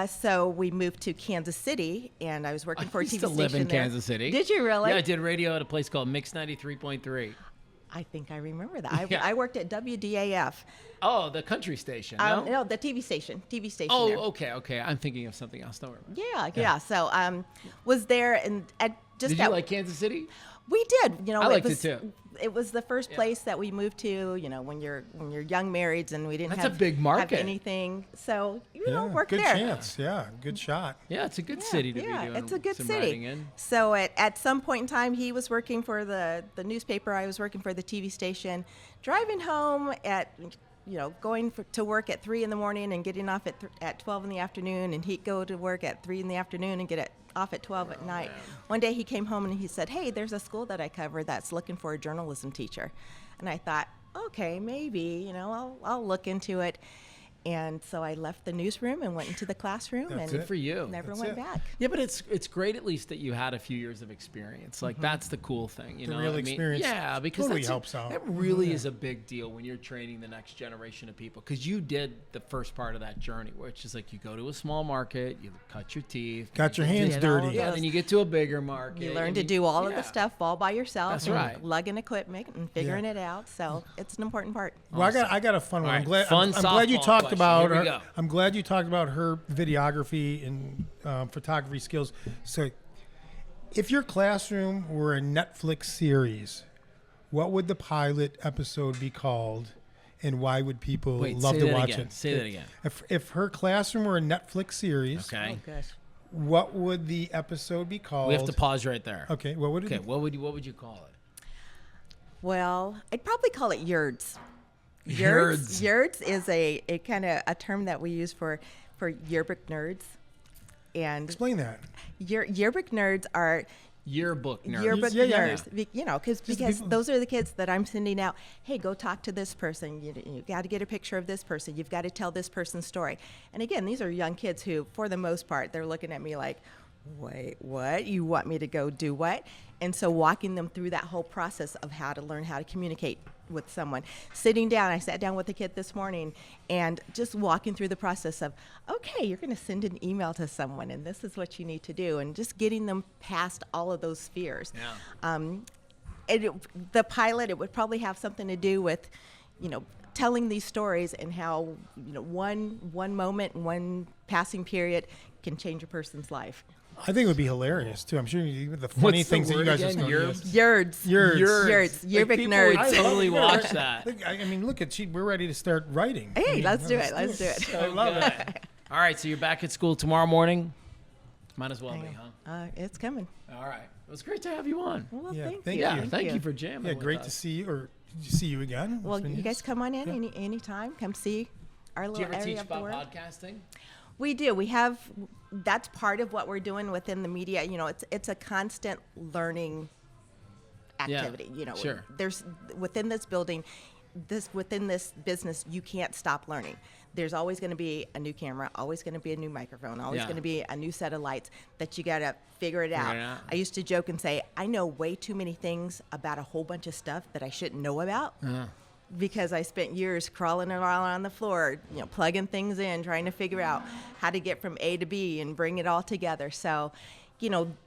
So we moved to Kansas City, and I was working for a TV station there. I used to live in Kansas City. Did you really? Yeah, I did radio at a place called Mix 93.3. I think I remember that. I worked at WDAF. Oh, the country station. No, the TV station. Oh, there. okay. I'm thinking of something else. Don't worry. Yeah. So was there, and did you like Kansas City? We did. I liked it too. It was the first place that we moved to. When you're young marrieds, and we didn't have a big market. Have anything. So work good there. Good chance. Yeah, good shot. Yeah, it's a good city to be doing. It's a good some city. writing in. So at some point in time, he was working for the newspaper. I was working for the TV station. Driving home at going to work at 3 a.m. and getting off at 12 in the afternoon, and he'd go to work at 3 p.m. and get off at 12 at night. One day he came home and he said, hey, there's a school that I cover that's looking for a journalism teacher. And I thought, okay, maybe, I'll look into it. And so I left the newsroom and went into the classroom. That's and it. For you. Never went back. Yeah, but it's great at least that you had a few years of experience. Like that's the cool thing, the real experience. Yeah, because totally helps out. That really is a big deal when you're training the next generation of people, because you did the first part of that journey, which is like you go to a small market, you cut your teeth, got your hands dirty. Yeah, then you get to a bigger market. You learn to do all of the stuff all by yourself. That's right. Lugging equipment and figuring it out. So it's an important part. Well, I got a fun one. Right. I'm glad you talked about Here we go. I'm glad you talked about her videography and photography skills. So, if your classroom were a Netflix series, what would the pilot episode be called, and why would people love to watch it? Say that again. If her classroom were a Netflix series, okay. Oh, gosh. What would the episode be called? We have to pause right there. Okay. What would it be? What would you call it? Well, I'd probably call it Yerds. Yerds is a kind of a term that we use for yearbook nerds. And explain that. Yearbook nerds are Yearbook nerds. Yearbook Yeah. nerds. You know, because those are the kids that I'm sending out. Hey, go talk to this person. You got to get a picture of this person. You've got to tell this person's story. And again, these are young kids who, for the most part, they're looking at me like, wait, what? You want me to go do what? And so walking them through that whole process of how to learn how to communicate with someone. Sitting down, I sat down with a kid this morning and just walking through the process of, okay, you're going to send an email to someone and this is what you need to do, and just getting them past all of those fears. The pilot, it would probably have something to do with, telling these stories and how, one moment, one passing period can change a person's life. I think it would be hilarious too. I'm sure the funny things that you guys are going to Yerds. Yearbook nerds. I totally watch that. I mean, look at we're ready to start writing. Hey, let's do it. Let's do it. I love it. All right, so you're back at school tomorrow morning. Might as well be, huh? It's coming. All right. It was great to have you on. Well, Yeah, thank you. Yeah, thank you for jamming. Yeah, with great us. to see you, or see you again. Well, you guys come on in anytime. Come see our Do you little ever area teach of the about world. podcasting? We do. We have. That's part of what we're doing within the media. It's a constant learning activity. Sure. There's within this building, within this business, you can't stop learning. There's always going to be a new camera, always going to be a new microphone, always going to be a new set of lights that you got to figure it out. I used to joke and say, I know way too many things about a whole bunch of stuff that I shouldn't know about. Because I spent years crawling around on the floor, plugging things in, trying to figure out how to get from A to B and bring it all together. So,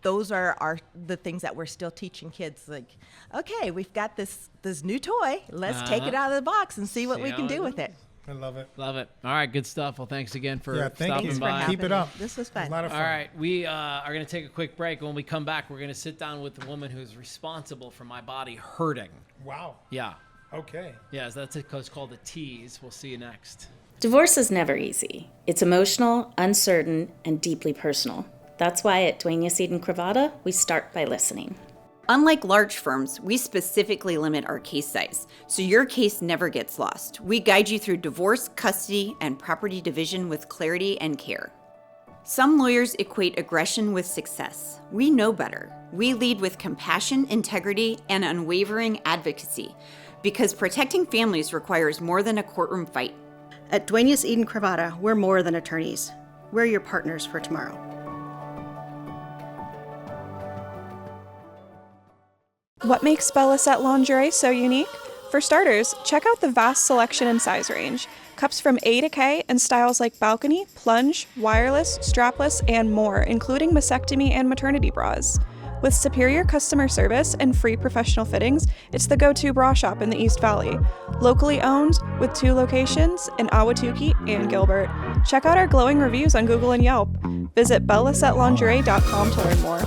those are the things that we're still teaching kids. Like, okay, we've got this new toy. Let's take it out of the box and see what we can do with it. I love it. Love it. All right, good stuff. Well, thanks again for thank stopping you. by. Keep it up. This was fun. A lot of fun. All right, we are going to take a quick break. When we come back, we're going to sit down with the woman who's responsible for my body hurting. Wow. Yeah. Okay. Yes, that's it's called a tease. We'll see you next. Divorce is never easy. It's emotional, uncertain, and deeply personal. That's why at Duenas Cravatta, we start by listening. Unlike large firms, we specifically limit our case size, so your case never gets lost. We guide you through divorce, custody, and property division with clarity and care. Some lawyers equate aggression with success. We know better. We lead with compassion, integrity, and unwavering advocacy, because protecting families requires more than a courtroom fight. At Duenas Cravatta, we're more than attorneys. We're your partners for tomorrow. What makes Bella Set lingerie so unique? For starters, check out the vast selection and size range. Cups from A to K in styles like balcony, plunge, wireless, strapless, and more, including mastectomy and maternity bras. With superior customer service and free professional fittings, it's the go-to bra shop in the East Valley. Locally owned, with 2 locations in Ahwatukee and Gilbert. Check out our glowing reviews on Google and Yelp. Visit bellasetlingerie.com to learn more.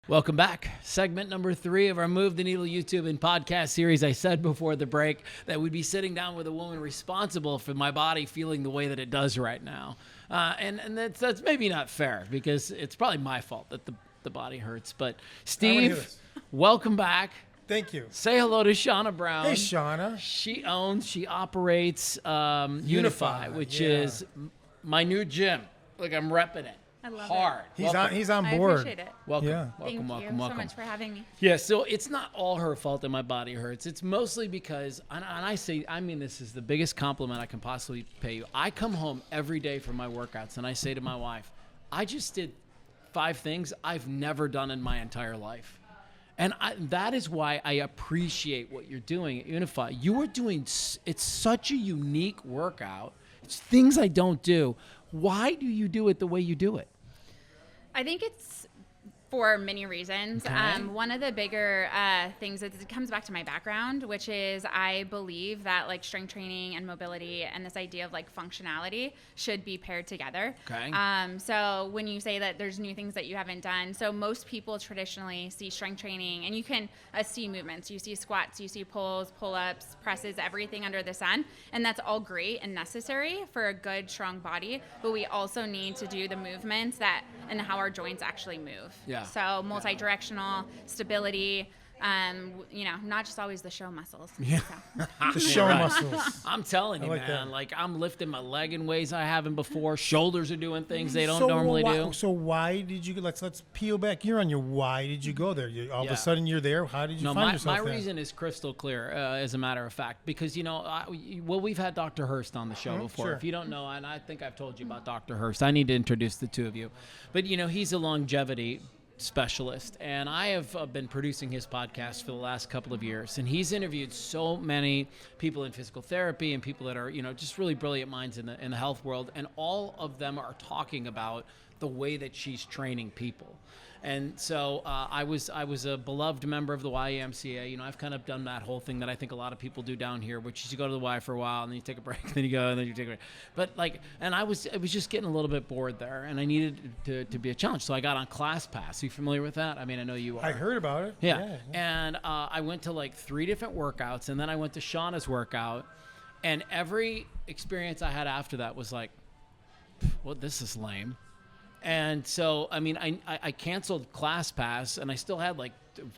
Welcome back. Segment number 3 of our Move the Needle YouTube and podcast series. I said before the break that we'd be sitting down with a woman responsible for my body feeling the way that it does right now. And that's maybe not fair, because it's probably my fault that the body hurts. But Steve, welcome back. Thank you. Say hello to Shauna Brown. Hey, Shauna. She operates Unify, which is my new gym. Like, I'm repping it. I love hard. it. He's on board. I appreciate it. Welcome. Yeah. Welcome. Thank you so much for having me. Yeah, so it's not all her fault that my body hurts. It's mostly because, and I mean this is the biggest compliment I can possibly pay you. I come home every day from my workouts and I say to my wife, I just did 5 things I've never done in my entire life. And that is why I appreciate what you're doing at Unify. You are doing, it's such a unique workout. It's things I don't do. Why do you do it the way you do it? I think it's for many reasons. Okay. One of the bigger things is it comes back to my background, which is I believe that like strength training and mobility and this idea of like functionality should be paired together. Okay. So when you say that there's new things that you haven't done, so most people traditionally see strength training and you can see movements. You see squats, you see pulls, pull-ups, presses, everything under the sun. And that's all great and necessary for a good, strong body. But we also need to do the movements and how our joints actually move. Yeah. So multi-directional, stability, Not just always the show muscles. Yeah. So. The show muscles. I'm telling you, like man. that. Like, I'm lifting my leg in ways I haven't before. Shoulders are doing things they don't normally do. So why did you? Let's peel back. You're on your why did you go there? All of a sudden you're there. How did you find yourself my there? reason is crystal clear, as a matter of fact, because we've had Dr. Hurst on the show before. Sure. If you don't know, and I think I've told you about Dr. Hurst, I need to introduce the two of you. But he's a longevity specialist, and I have been producing his podcast for the last couple of years, and he's interviewed so many people in physical therapy and people that are just really brilliant minds in the health world, and all of them are talking about the way that she's training people. And so I was a beloved member of the YMCA. I've kind of done that whole thing that I think a lot of people do down here, which is you go to the Y for a while, and then you take a break, and then you go, and then you take a break. But I was just getting a little bit bored there, and I needed to be a challenge. So I got on ClassPass. Are you familiar with that? I mean, I know you are. I heard about it. Yeah. And I went to 3 different workouts, and then I went to Shauna's workout, and every experience I had after that was like, well, this is lame. And so, I mean, I canceled ClassPass, and I still had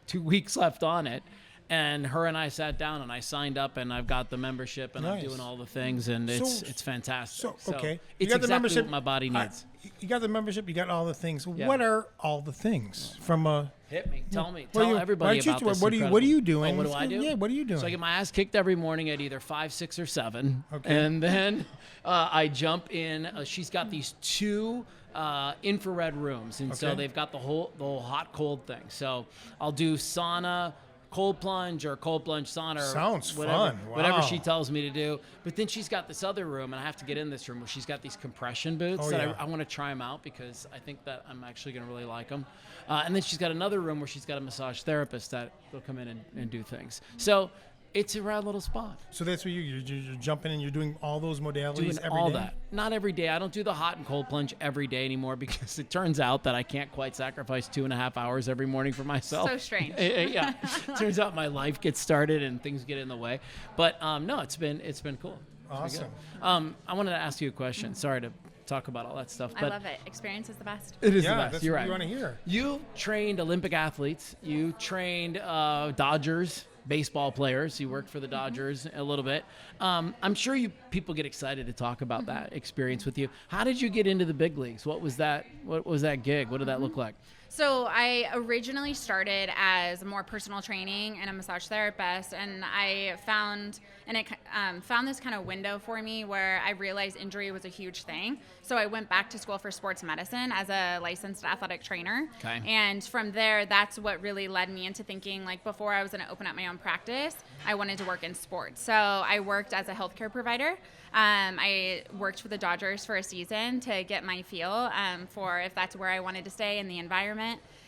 2 weeks left on it. And her and I sat down, and I signed up, and I've got the membership, and I'm doing all the things, and it's fantastic. So okay, it's exactly what my body needs. You got the membership, you got all the things. Yeah. What are all the things from a? Hit me. Tell me. Tell everybody about this. What are you doing? Oh, what do I do? Yeah, what are you doing? So I get my ass kicked every morning at either 5, 6, or 7. Okay. And then I jump in. She's got these 2 infrared rooms, and so they've got the whole hot cold thing. So I'll do sauna, cold plunge, or cold plunge sauna. Sounds whatever, fun. Wow. Whatever she tells me to do. But then she's got this other room, and I have to get in this room where she's got these compression boots that I want to try them out because I think that I'm actually going to really like them. And then she's got another room where she's got a massage therapist that will come in and do things. So it's a rad little spot. So that's where you're jumping in. You're doing all those modalities doing every all day? that. Not every day. I don't do the hot and cold plunge every day anymore because it turns out that I can't quite sacrifice 2.5 hours every morning for myself. So strange. Yeah. Turns out my life gets started and things get in the way. But no, it's been cool. Awesome. I wanted to ask you a question. Sorry to talk about all that stuff. But I love it. Experience is the best. It is the Yeah, best. that's You're what right. you want to hear. You trained Olympic athletes. You trained Dodgers baseball players. You worked for the Dodgers a little bit. I'm sure people get excited to talk about that experience with you. How did you get into the big leagues? What was that gig? What did that look like? So I originally started as more personal training and a massage therapist, and I found this kind of window for me where I realized injury was a huge thing. So I went back to school for sports medicine as a licensed athletic trainer. Okay. And from there, that's what really led me into thinking, before I was going to open up my own practice, I wanted to work in sports. So I worked as a healthcare provider. I worked for the Dodgers for a season to get my feel for if that's where I wanted to stay in the environment.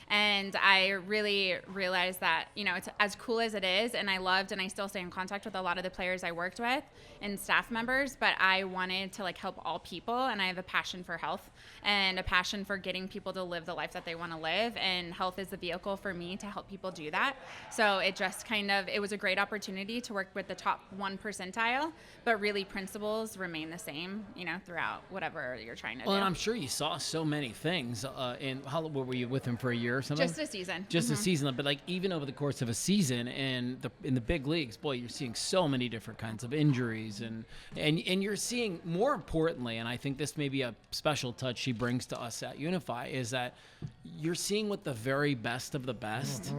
And I really realized that, it's as cool as it is, and I loved and I still stay in contact with a lot of the players I worked with and staff members, but I wanted to help all people, and I have a passion for health and a passion for getting people to live the life that they want to live, and health is the vehicle for me to help people do that. So it just it was a great opportunity to work with the top 1 percentile, but really principles remain the same, throughout whatever you're trying to do. Well, and I'm sure you saw so many things. How were you with him for a year or something? Just a season. Just a season, but even over the course of a season in the big leagues, boy, you're seeing so many different kinds of injuries, and you're seeing, more importantly, and I think this may be a special touch she brings to us at Unify, is that you're seeing what the very best of the best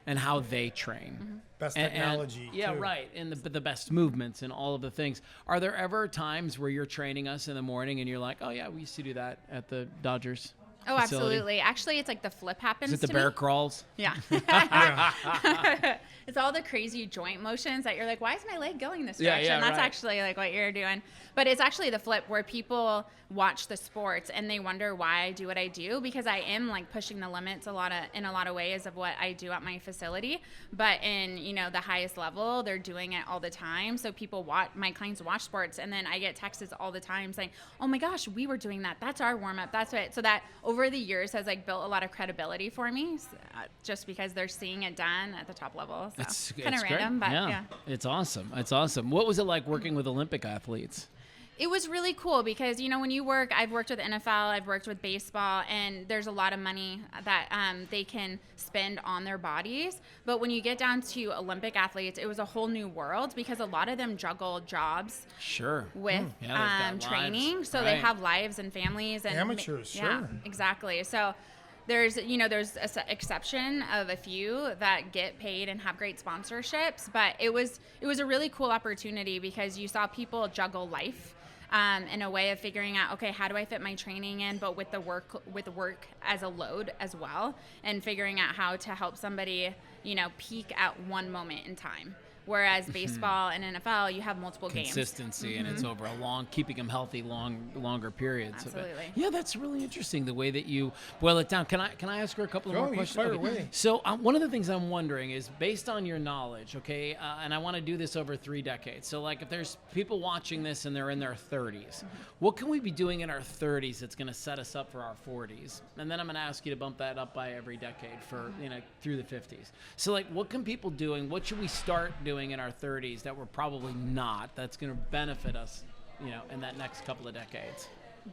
and how they train. Best technology. Yeah, too. right. And the best movements and all of the things. Are there ever times where you're training us in the morning and you're like, oh yeah, we used to do that at the Dodgers? Oh, facility? Absolutely. Actually, it's the flip happens. Is it the to bear me. crawls? Yeah. It's all the crazy joint motions that you're like, why is my leg going this direction? Yeah, That's right. actually what you're doing. But it's actually the flip where people watch the sports and they wonder why I do what I do, because I am pushing the limits in a lot of ways of what I do at my facility. But in, the highest level, they're doing it all the time. So my clients watch sports, and then I get texts all the time saying, oh my gosh, we were doing that. That's our warm up. That's it. So that over the years has built a lot of credibility for me, just because they're seeing it done at the top level. So It's kind of random, great. but yeah. It's awesome. It's awesome. What was it like working with Olympic athletes? It was really cool because, when you work, I've worked with NFL, I've worked with baseball, and there's a lot of money that they can spend on their bodies. But when you get down to Olympic athletes, it was a whole new world because a lot of them juggle jobs with training. So they have lives and families. And amateurs, yeah, exactly. So there's an exception of a few that get paid and have great sponsorships. But it was a really cool opportunity because you saw people juggle life. In a way of figuring out, okay, how do I fit my training in, but with the work as a load as well, and figuring out how to help somebody, peak at one moment in time. Whereas baseball and NFL, you have multiple consistency, games. and it's over keeping them healthy longer periods. Absolutely. Yeah, that's really interesting the way that you boil it down. Can I ask her a couple of more questions? Fire away. So one of the things I'm wondering is, based on your knowledge, okay, and I want to do this over 3 decades. So like, if there's people watching this and they're in their 30s, what can we be doing in our 30s that's going to set us up for our 40s? And then I'm going to ask you to bump that up by every decade for through the 50s. So like, what can people doing? What should we start doing in our 30s that we're probably not, that's going to benefit us, in that next couple of decades?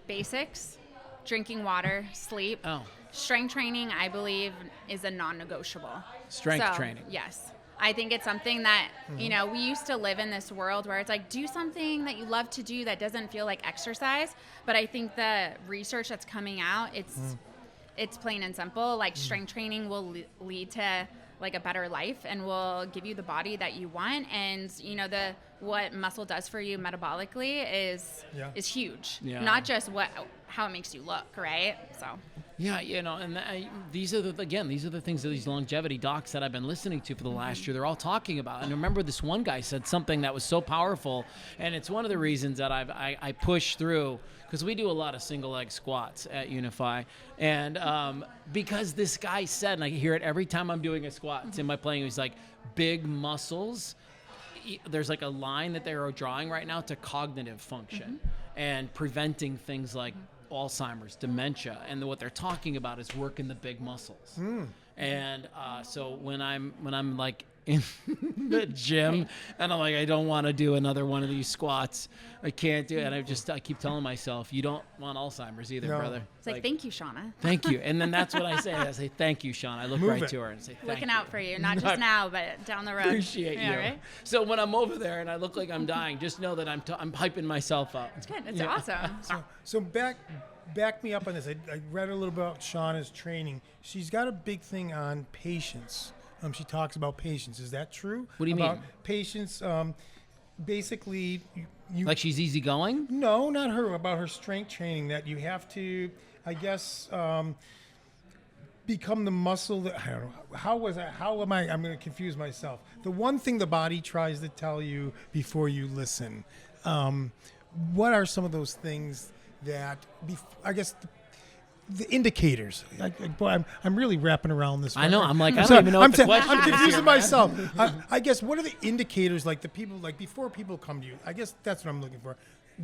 Basics, drinking water, sleep. Strength training, I believe, is a non-negotiable. Strength training. Yes. I think it's something that, we used to live in this world where it's like, do something that you love to do that doesn't feel like exercise. But I think the research that's coming out, it's plain and simple. Like, strength training will lead to like a better life and will give you the body that you want. And what muscle does for you metabolically is huge. Not just how it makes you look, right? So yeah, and these are the things that these longevity docs that I've been listening to for the last year, they're all talking about. And I remember this one guy said something that was so powerful, and it's one of the reasons that I push through, because we do a lot of single leg squats at Unify, and because this guy said, and I hear it every time I'm doing a squat, it's in my playing, he's like, big muscles, there's like a line that they are drawing right now to cognitive function and preventing things like Alzheimer's, dementia, and what they're talking about is working the big muscles. And so when I'm like in the gym and I'm like, I don't want to do another one of these squats, I can't do it, and I keep telling myself, you don't want Alzheimer's either, brother. It's like, thank you, Shauna. Thank you. And then that's what I say. I say, thank you, Shauna. I look to her and say, thank Looking you. out for you, not just now, but down the road. Appreciate you. Right? So when I'm over there and I look like I'm dying, just know that I'm hyping myself up. It's good. It's awesome. So back me up on this. I read a little about Shauna's training. She's got a big thing on patience. She talks about patience. Is that true? What do you mean? Patience, basically, you like she's easygoing? No, not her. About her strength training, that you have to, I guess, become the muscle that, I don't know. How am I? I'm going to confuse myself. The one thing the body tries to tell you before you listen. What are some of those things that, I guess, the indicators? I'm really wrapping around this. I know. I'm like, I don't even know what the question is. I'm confusing myself. I guess, what are the indicators, like the people, like before people come to you? I guess that's what I'm looking for.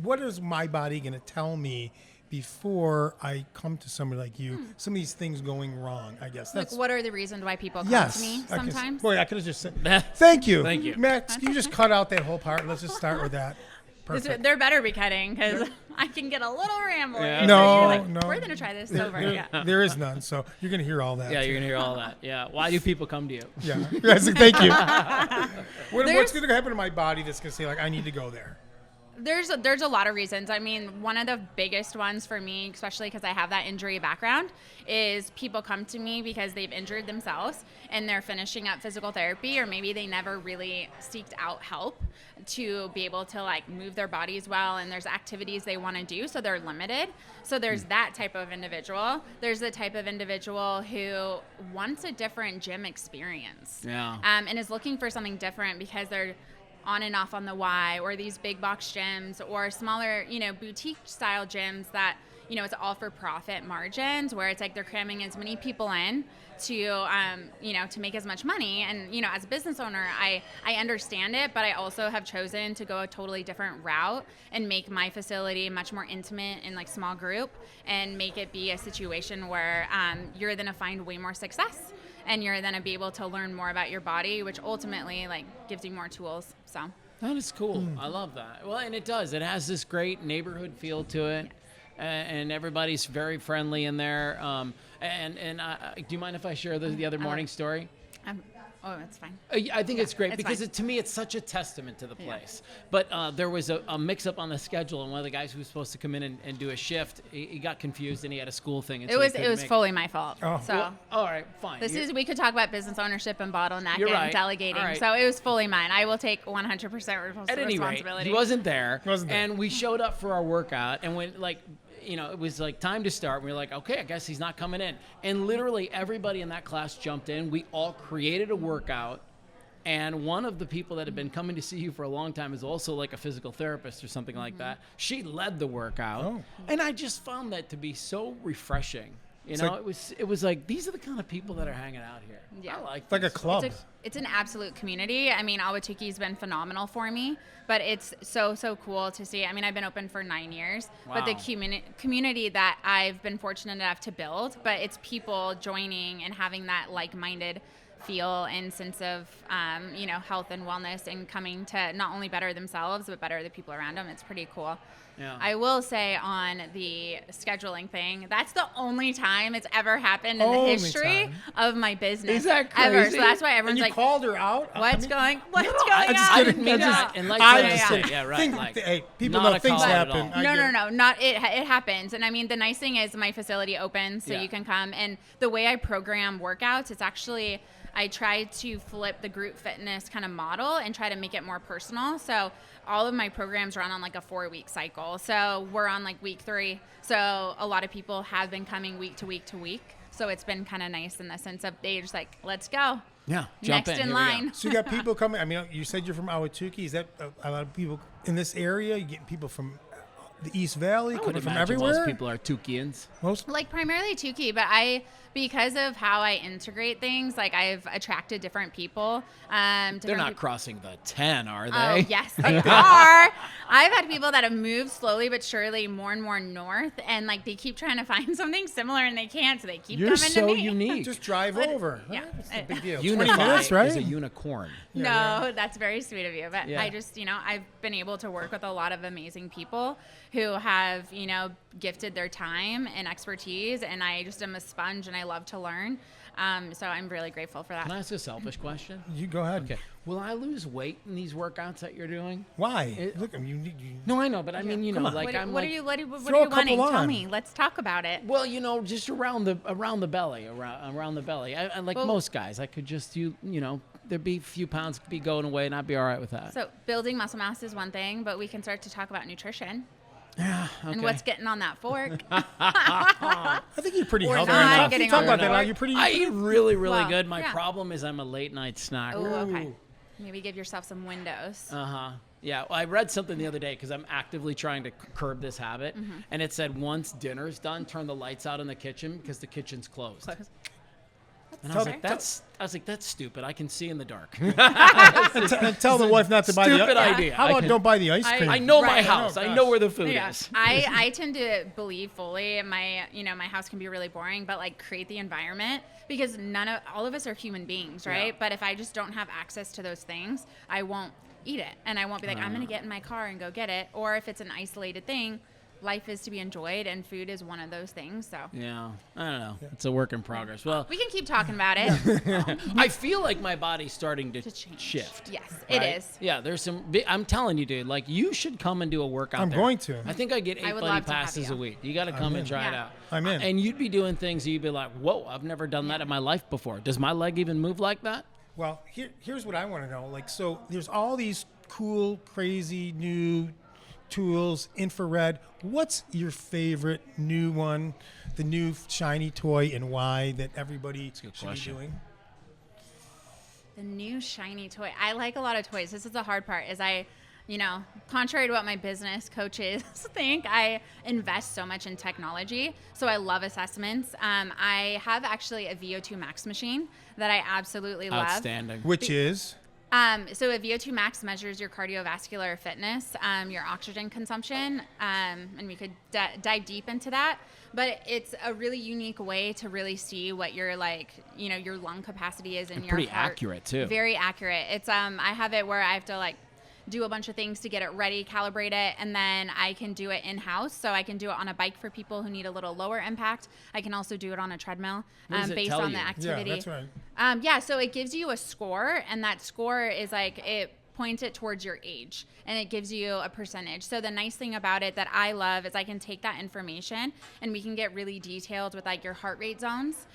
What is my body going to tell me before I come to somebody like you? Some of these things going wrong, I guess. Like, what are the reasons why people come to me sometimes? Boy, I could have just said, thank you. Thank you. Matt, can you just cut out that whole part? Let's just start with that. Perfect. There better be cutting, because I can get a little rambling. Yeah. No. We're going to try this over. There is none, so you're going to hear all that. Yeah, you're going to hear all that. Yeah. Why do people come to you? Yeah. Yes, thank you. What's going to happen to my body that's going to say, like, I need to go there? There's a lot of reasons. I mean, one of the biggest ones for me, especially because I have that injury background, is people come to me because they've injured themselves and they're finishing up physical therapy, or maybe they never really seeked out help to be able to like move their bodies well, and there's activities they want to do, so they're limited. So there's that type of individual. There's the type of individual who wants a different gym experience, and is looking for something different because they're on and off on the Y, or these big box gyms, or smaller, boutique style gyms that, it's all for profit margins, where it's like they're cramming as many people in to, to make as much money. And, as a business owner, I understand it, but I also have chosen to go a totally different route and make my facility much more intimate and like small group, and make it be a situation where you're going to find way more success. And you're going to be able to learn more about your body, which ultimately like gives you more tools. So That is cool. I love that. Well, and it does. It has this great neighborhood feel to it. And everybody's very friendly in there. Do you mind if I share the other morning story? Oh, that's fine. I think it's great it's because fine. To me, it's such a testament to the place. But there was a mix-up on the schedule, and one of the guys who was supposed to come in and do a shift, he got confused, and he had a school thing. And it was fully my fault. Oh. So well, all right, fine. we could talk about business ownership and bottlenecking and delegating. Right. So it was fully mine. I will take 100% responsibility. At any rate, he wasn't there. And we showed up for our workout, and when it was like time to start. We were like, okay, I guess he's not coming in. And literally everybody in that class jumped in. We all created a workout. And one of the people that had been coming to see you for a long time is also like a physical therapist or something like that. She led the workout. Oh. And I just found that to be so refreshing. You know, it was like, these are the kind of people that are hanging out here. Yeah. I like it's like a club. It's an absolute community. I mean, Ahwatukee's been phenomenal for me, but it's so cool to see. I mean, I've been open for 9 years, but the community that I've been fortunate enough to build, but it's people joining and having that like-minded feel and sense of, health and wellness and coming to not only better themselves, but better the people around them. It's pretty cool. Yeah. I will say on the scheduling thing, that's the only time it's ever happened in the history of my business. Is that crazy? Ever. So that's why everyone's and you called her out? What's going on? I just didn't mean that. Yeah, right. Hey, people know things happen. No. Not it happens. And I mean, the nice thing is my facility opens, so you can come. And the way I program workouts, it's actually, I try to flip the group fitness kind of model and try to make it more personal. So all of my programs run on like a 4-week cycle. So we're on like week 3. So a lot of people have been coming week to week to week. So it's been kind of nice in the sense of they just like, let's go. Yeah, jump next in Here line. So you got people coming. I mean, you said you're from Ahwatukee. Is that a lot of people in this area? You getting people from the East Valley, coming from everywhere? Most people are Tukeans. Like primarily Tukey, but because of how I integrate things, like I've attracted different people. They're not crossing the 10, are they? Oh, yes, they are. I've had people that have moved slowly but surely more and more north, and like they keep trying to find something similar and they can't, so they keep coming to me. You're so unique. Just drive over. Yeah. It's a big deal. Unify 20 minutes, right? is a unicorn. No, that's very sweet of you. But I just, I've been able to work with a lot of amazing people who have, gifted their time and expertise, and I just am a sponge and I love to learn. So I'm really grateful for that. Can I ask a selfish question? You go ahead. Okay. Will I lose weight in these workouts that you're doing? Why? Look, you No, I know, but I mean, like what are you wanting? Tell me. Let's talk about it. Well, just around the belly, around the belly. I like most guys, I could just there'd be a few pounds be going away, and I'd be all right with that. So building muscle mass is one thing, but we can start to talk about nutrition. Yeah, okay. And what's getting on that fork? I think you're pretty healthy. Talk about that. You're pretty. I eat really good. My problem is I'm a late night snacker. Oh, okay. Maybe give yourself some windows. Yeah, well, I read something the other day because I'm actively trying to curb this habit, and it said once dinner's done, turn the lights out in the kitchen because the kitchen's closed. And I was like, that's stupid. I can see in the dark. Tell the wife not to buy the stupid idea. How about don't buy the ice cream? I know my house. I know where the food is. I tend to believe fully my house can be really boring, but like create the environment because all of us are human beings, right? Yeah. But if I just don't have access to those things, I won't eat it, and I won't be like, I'm gonna get in my car and go get it. Or if it's an isolated thing, life is to be enjoyed, and food is one of those things. So yeah, I don't know. It's a work in progress. Well, we can keep talking about it. I feel like my body's starting to shift. Yes, right? It is. Yeah, there's some. I'm telling you, dude. Like you should come and do a workout. I'm going to. I think I get 8 buddy passes a week. You got to come and try it out. I'm in. And you'd be doing things. You'd be like, whoa, I've never done that in my life before. Does my leg even move like that? Well, here's what I want to know. Like, so there's all these cool, crazy new tools, infrared. What's your favorite new one, the new shiny toy, and why that everybody should be doing? The new shiny toy. I like a lot of toys. This is the hard part is contrary to what my business coaches think, I invest so much in technology. So I love assessments. I have actually a VO2 Max machine that I absolutely love. Outstanding. Which is? So a VO2 Max measures your cardiovascular fitness, your oxygen consumption, and we could dive deep into that. But it's a really unique way to really see what your your lung capacity is in your pretty heart. accurate too. Very accurate. It's I have it where I have to do a bunch of things to get it ready, calibrate it, and then I can do it in-house. So I can do it on a bike for people who need a little lower impact. I can also do it on a treadmill based on the activity. Yeah, that's right. So it gives you a score, and that score is like it points it towards your age, and it gives you a percentage. So the nice thing about it that I love is I can take that information and we can get really detailed with like your heart rate zones,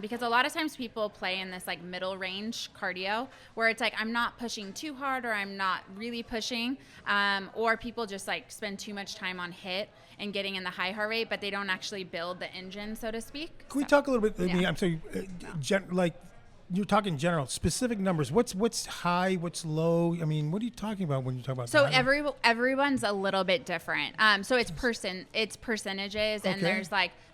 because a lot of times people play in this like middle range cardio where it's like I'm not pushing too hard or I'm not really pushing, or people just like spend too much time on HIIT and getting in the high heart rate, but they don't actually build the engine, so to speak. Can we talk a little bit? I mean, I'm sorry, like you're talking general, specific numbers. What's high? What's low? I mean, what are you talking about when you talk about? So everyone's a little bit different. So it's percentages, and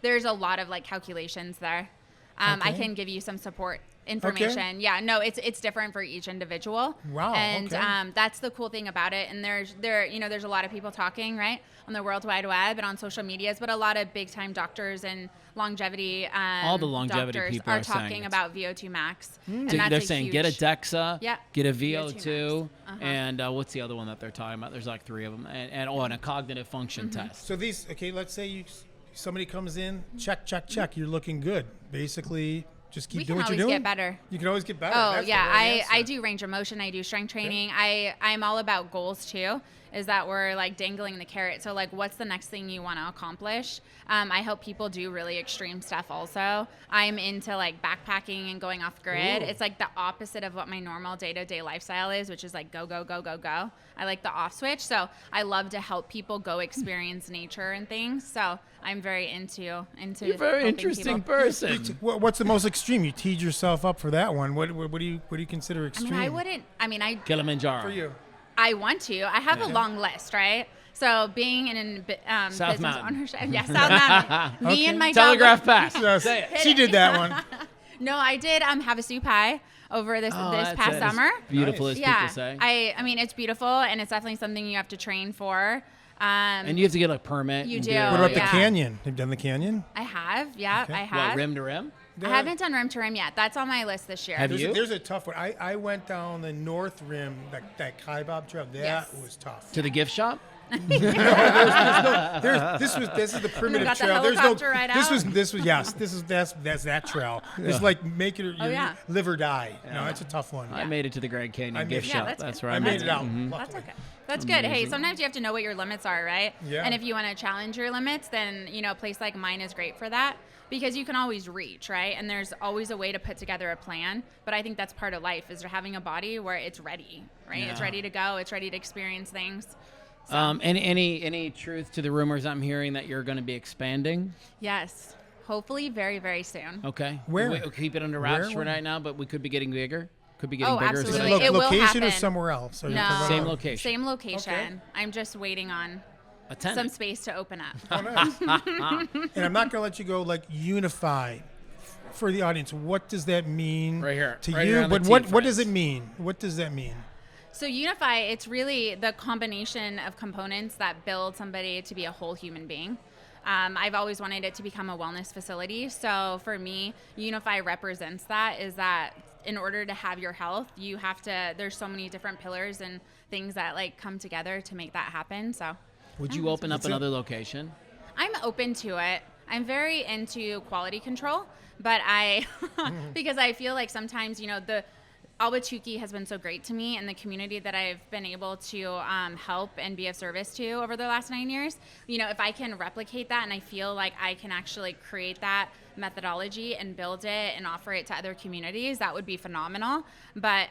there's a lot of like calculations there. I can give you some support information. Okay. Yeah, no, it's different for each individual. Wow. And that's the cool thing about it. And there's a lot of people talking, right, on the World Wide Web and on social medias, but a lot of big time doctors and longevity all the longevity doctors people are are talking saying about VO2 max. And they're saying get a DEXA, get a VO2, VO2 and what's the other one that they're talking about? There's like 3 of them, and a cognitive function test. So let's say somebody comes in, check, you're looking good. Basically, just keep doing what you're doing. We can always get better. You can always get better. Oh, That's yeah. I do range of motion. I do strength training. I'm all about goals, too, is that we're, like, dangling the carrot. So, like, what's the next thing you want to accomplish? I help people do really extreme stuff also. I'm into, like, backpacking and going off grid. Ooh. It's, like, the opposite of what my normal day-to-day lifestyle is, which is, like, go, go, go, go, go. I like the off switch. So I love to help people go experience nature and things. So I'm very into You're a very interesting person. What's the most extreme? You teed yourself up for that one. What do you consider extreme? Kilimanjaro. For you. I want to. I have a long list, right? So being in South business Mountain. ownership, South Mountain. Me and my Telegraph dog. Pass. Say it. She did that one. No, I did Havasu pie over this past summer. Beautiful, as people say. I mean, it's beautiful, and it's definitely something you have to train for. And you have to get a permit. You do. What about the canyon? Have you done the canyon? I have, yeah, Okay. I have. What, rim to rim? I haven't done rim to rim yet. That's on my list this year. Have you? There's a tough one. I went down the north rim, that Kaibab trail. That was tough. To the gift shop? This is the primitive got the trail. helicopter right out? This was that's that trail. It's like make it live or die. No, it's a tough one. I made it to the Grand Canyon gift shop. That's right. I made it out. That's okay. That's good. Hey, sometimes you have to know what your limits are, right? Yeah. And if you want to challenge your limits, then a place like mine is great for that, because you can always reach, right? And there's always a way to put together a plan. But I think that's part of life, is having a body where it's ready, right? Yeah. It's ready to go. It's ready to experience things. So. Any truth to the rumors I'm hearing that you're going to be expanding? Yes. Hopefully very, very soon. Okay. Where? We'll keep it under wraps for right now, but we could be getting bigger. Could be getting bigger. Absolutely. It will location happen. or somewhere else? No. Same location. Same location. Okay. I'm just waiting on a tenant. some space to open up. Oh, nice. And I'm not going to let you go like Unify. For the audience, what does that mean right here, to right you? here on But the what does it mean? What does that mean? So Unify, it's really the combination of components that build somebody to be a whole human being. I've always wanted it to become a wellness facility. So for me, Unify represents that, is that in order to have your health, you have to, there's so many different pillars and things that like come together to make that happen. So would you open up another location? I'm open to it. I'm very into quality control, but because I feel like sometimes, the Ahwatukee has been so great to me, and the community that I've been able to help and be of service to over the last 9 years. If I can replicate that, and I feel like I can actually create that methodology and build it and offer it to other communities, that would be phenomenal. But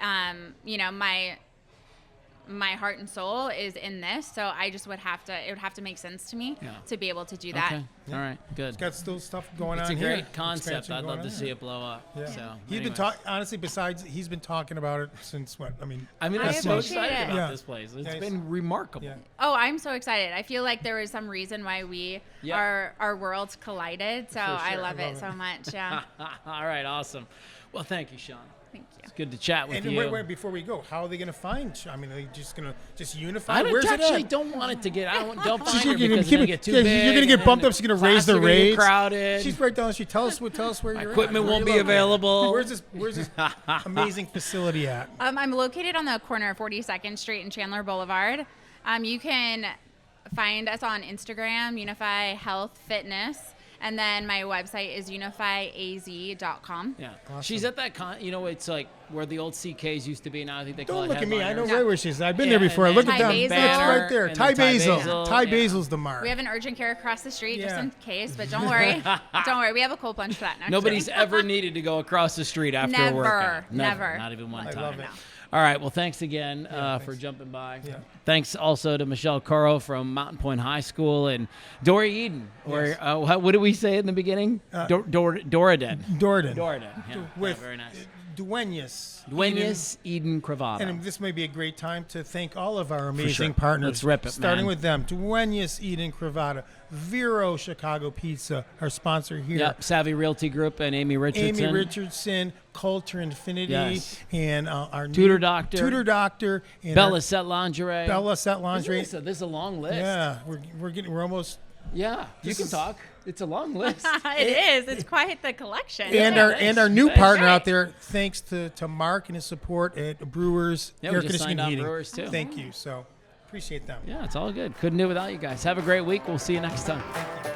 my heart and soul is in this, so I just it would have to make sense to me to be able to do that. Okay. All right, good. It's got still stuff going it's on a here. great concept. I'd love to see it blow up. Yeah. So he's been talking, honestly, besides he's been talking about it since what? I'm so excited about this place. It's been remarkable. Yeah. Oh, I'm so excited. I feel like there was some reason why our worlds collided, so For sure. I love it so much. Yeah. All right, awesome. Well, thank you, Shauna. Thank you. It's good to chat with you. Wait, before we go, how are they going to find? I mean, are they just going to Unify? I Where's it at? don't want it to get. Don't find her You're because it's going to get too big. You're going to get bumped up. She's going to raise the rates. Crowded. She's right down the street. Tell us where you're at. Equipment won't be available. Where's this amazing facility at? I'm located on the corner of 42nd Street and Chandler Boulevard. You can find us on Instagram, Unify Health Fitness. And then my website is unifyaz.com. Yeah. Awesome. She's at that it's like where the old CKs used to be now. I think they call Don't it look at me. I know Headliners. right where she is. I've been there before. Look at that. It's right there. Thai Basil. Thai Basil's the mark. We have an urgent care across the street just in case, but don't worry. Don't worry. We have a cold plunge for that next Nobody's ever needed to go across the street after a workout. Never. Not even one time. I love it. All right. Well, thanks again for jumping by. Yeah. Thanks also to Michelle Coro from Mountain Pointe High School and Dori Eden. Yes. Or what did we say in the beginning? Doriden. Yeah. With very nice. Duenas Eden Cravatta. And this may be a great time to thank all of our amazing partners. Let's rip it, starting man. with them. Duenas Eden Cravatta, Vero Chicago Pizza, our sponsor here. Yep, Savvy Realty Group and Amy Richardson, Culture Infinity, and our Tutor Doctor, and Bella Set Lingerie. This is a long list. Yeah, we're almost. Yeah, you can talk. It's a long list. It is. It's quite the collection. And our new partner out there, thanks to Mark and his support at Brewers Air Conditioning Heating. Brewers too. Thank you. So appreciate them. Yeah, it's all good. Couldn't do it without you guys. Have a great week. We'll see you next time. Thank you.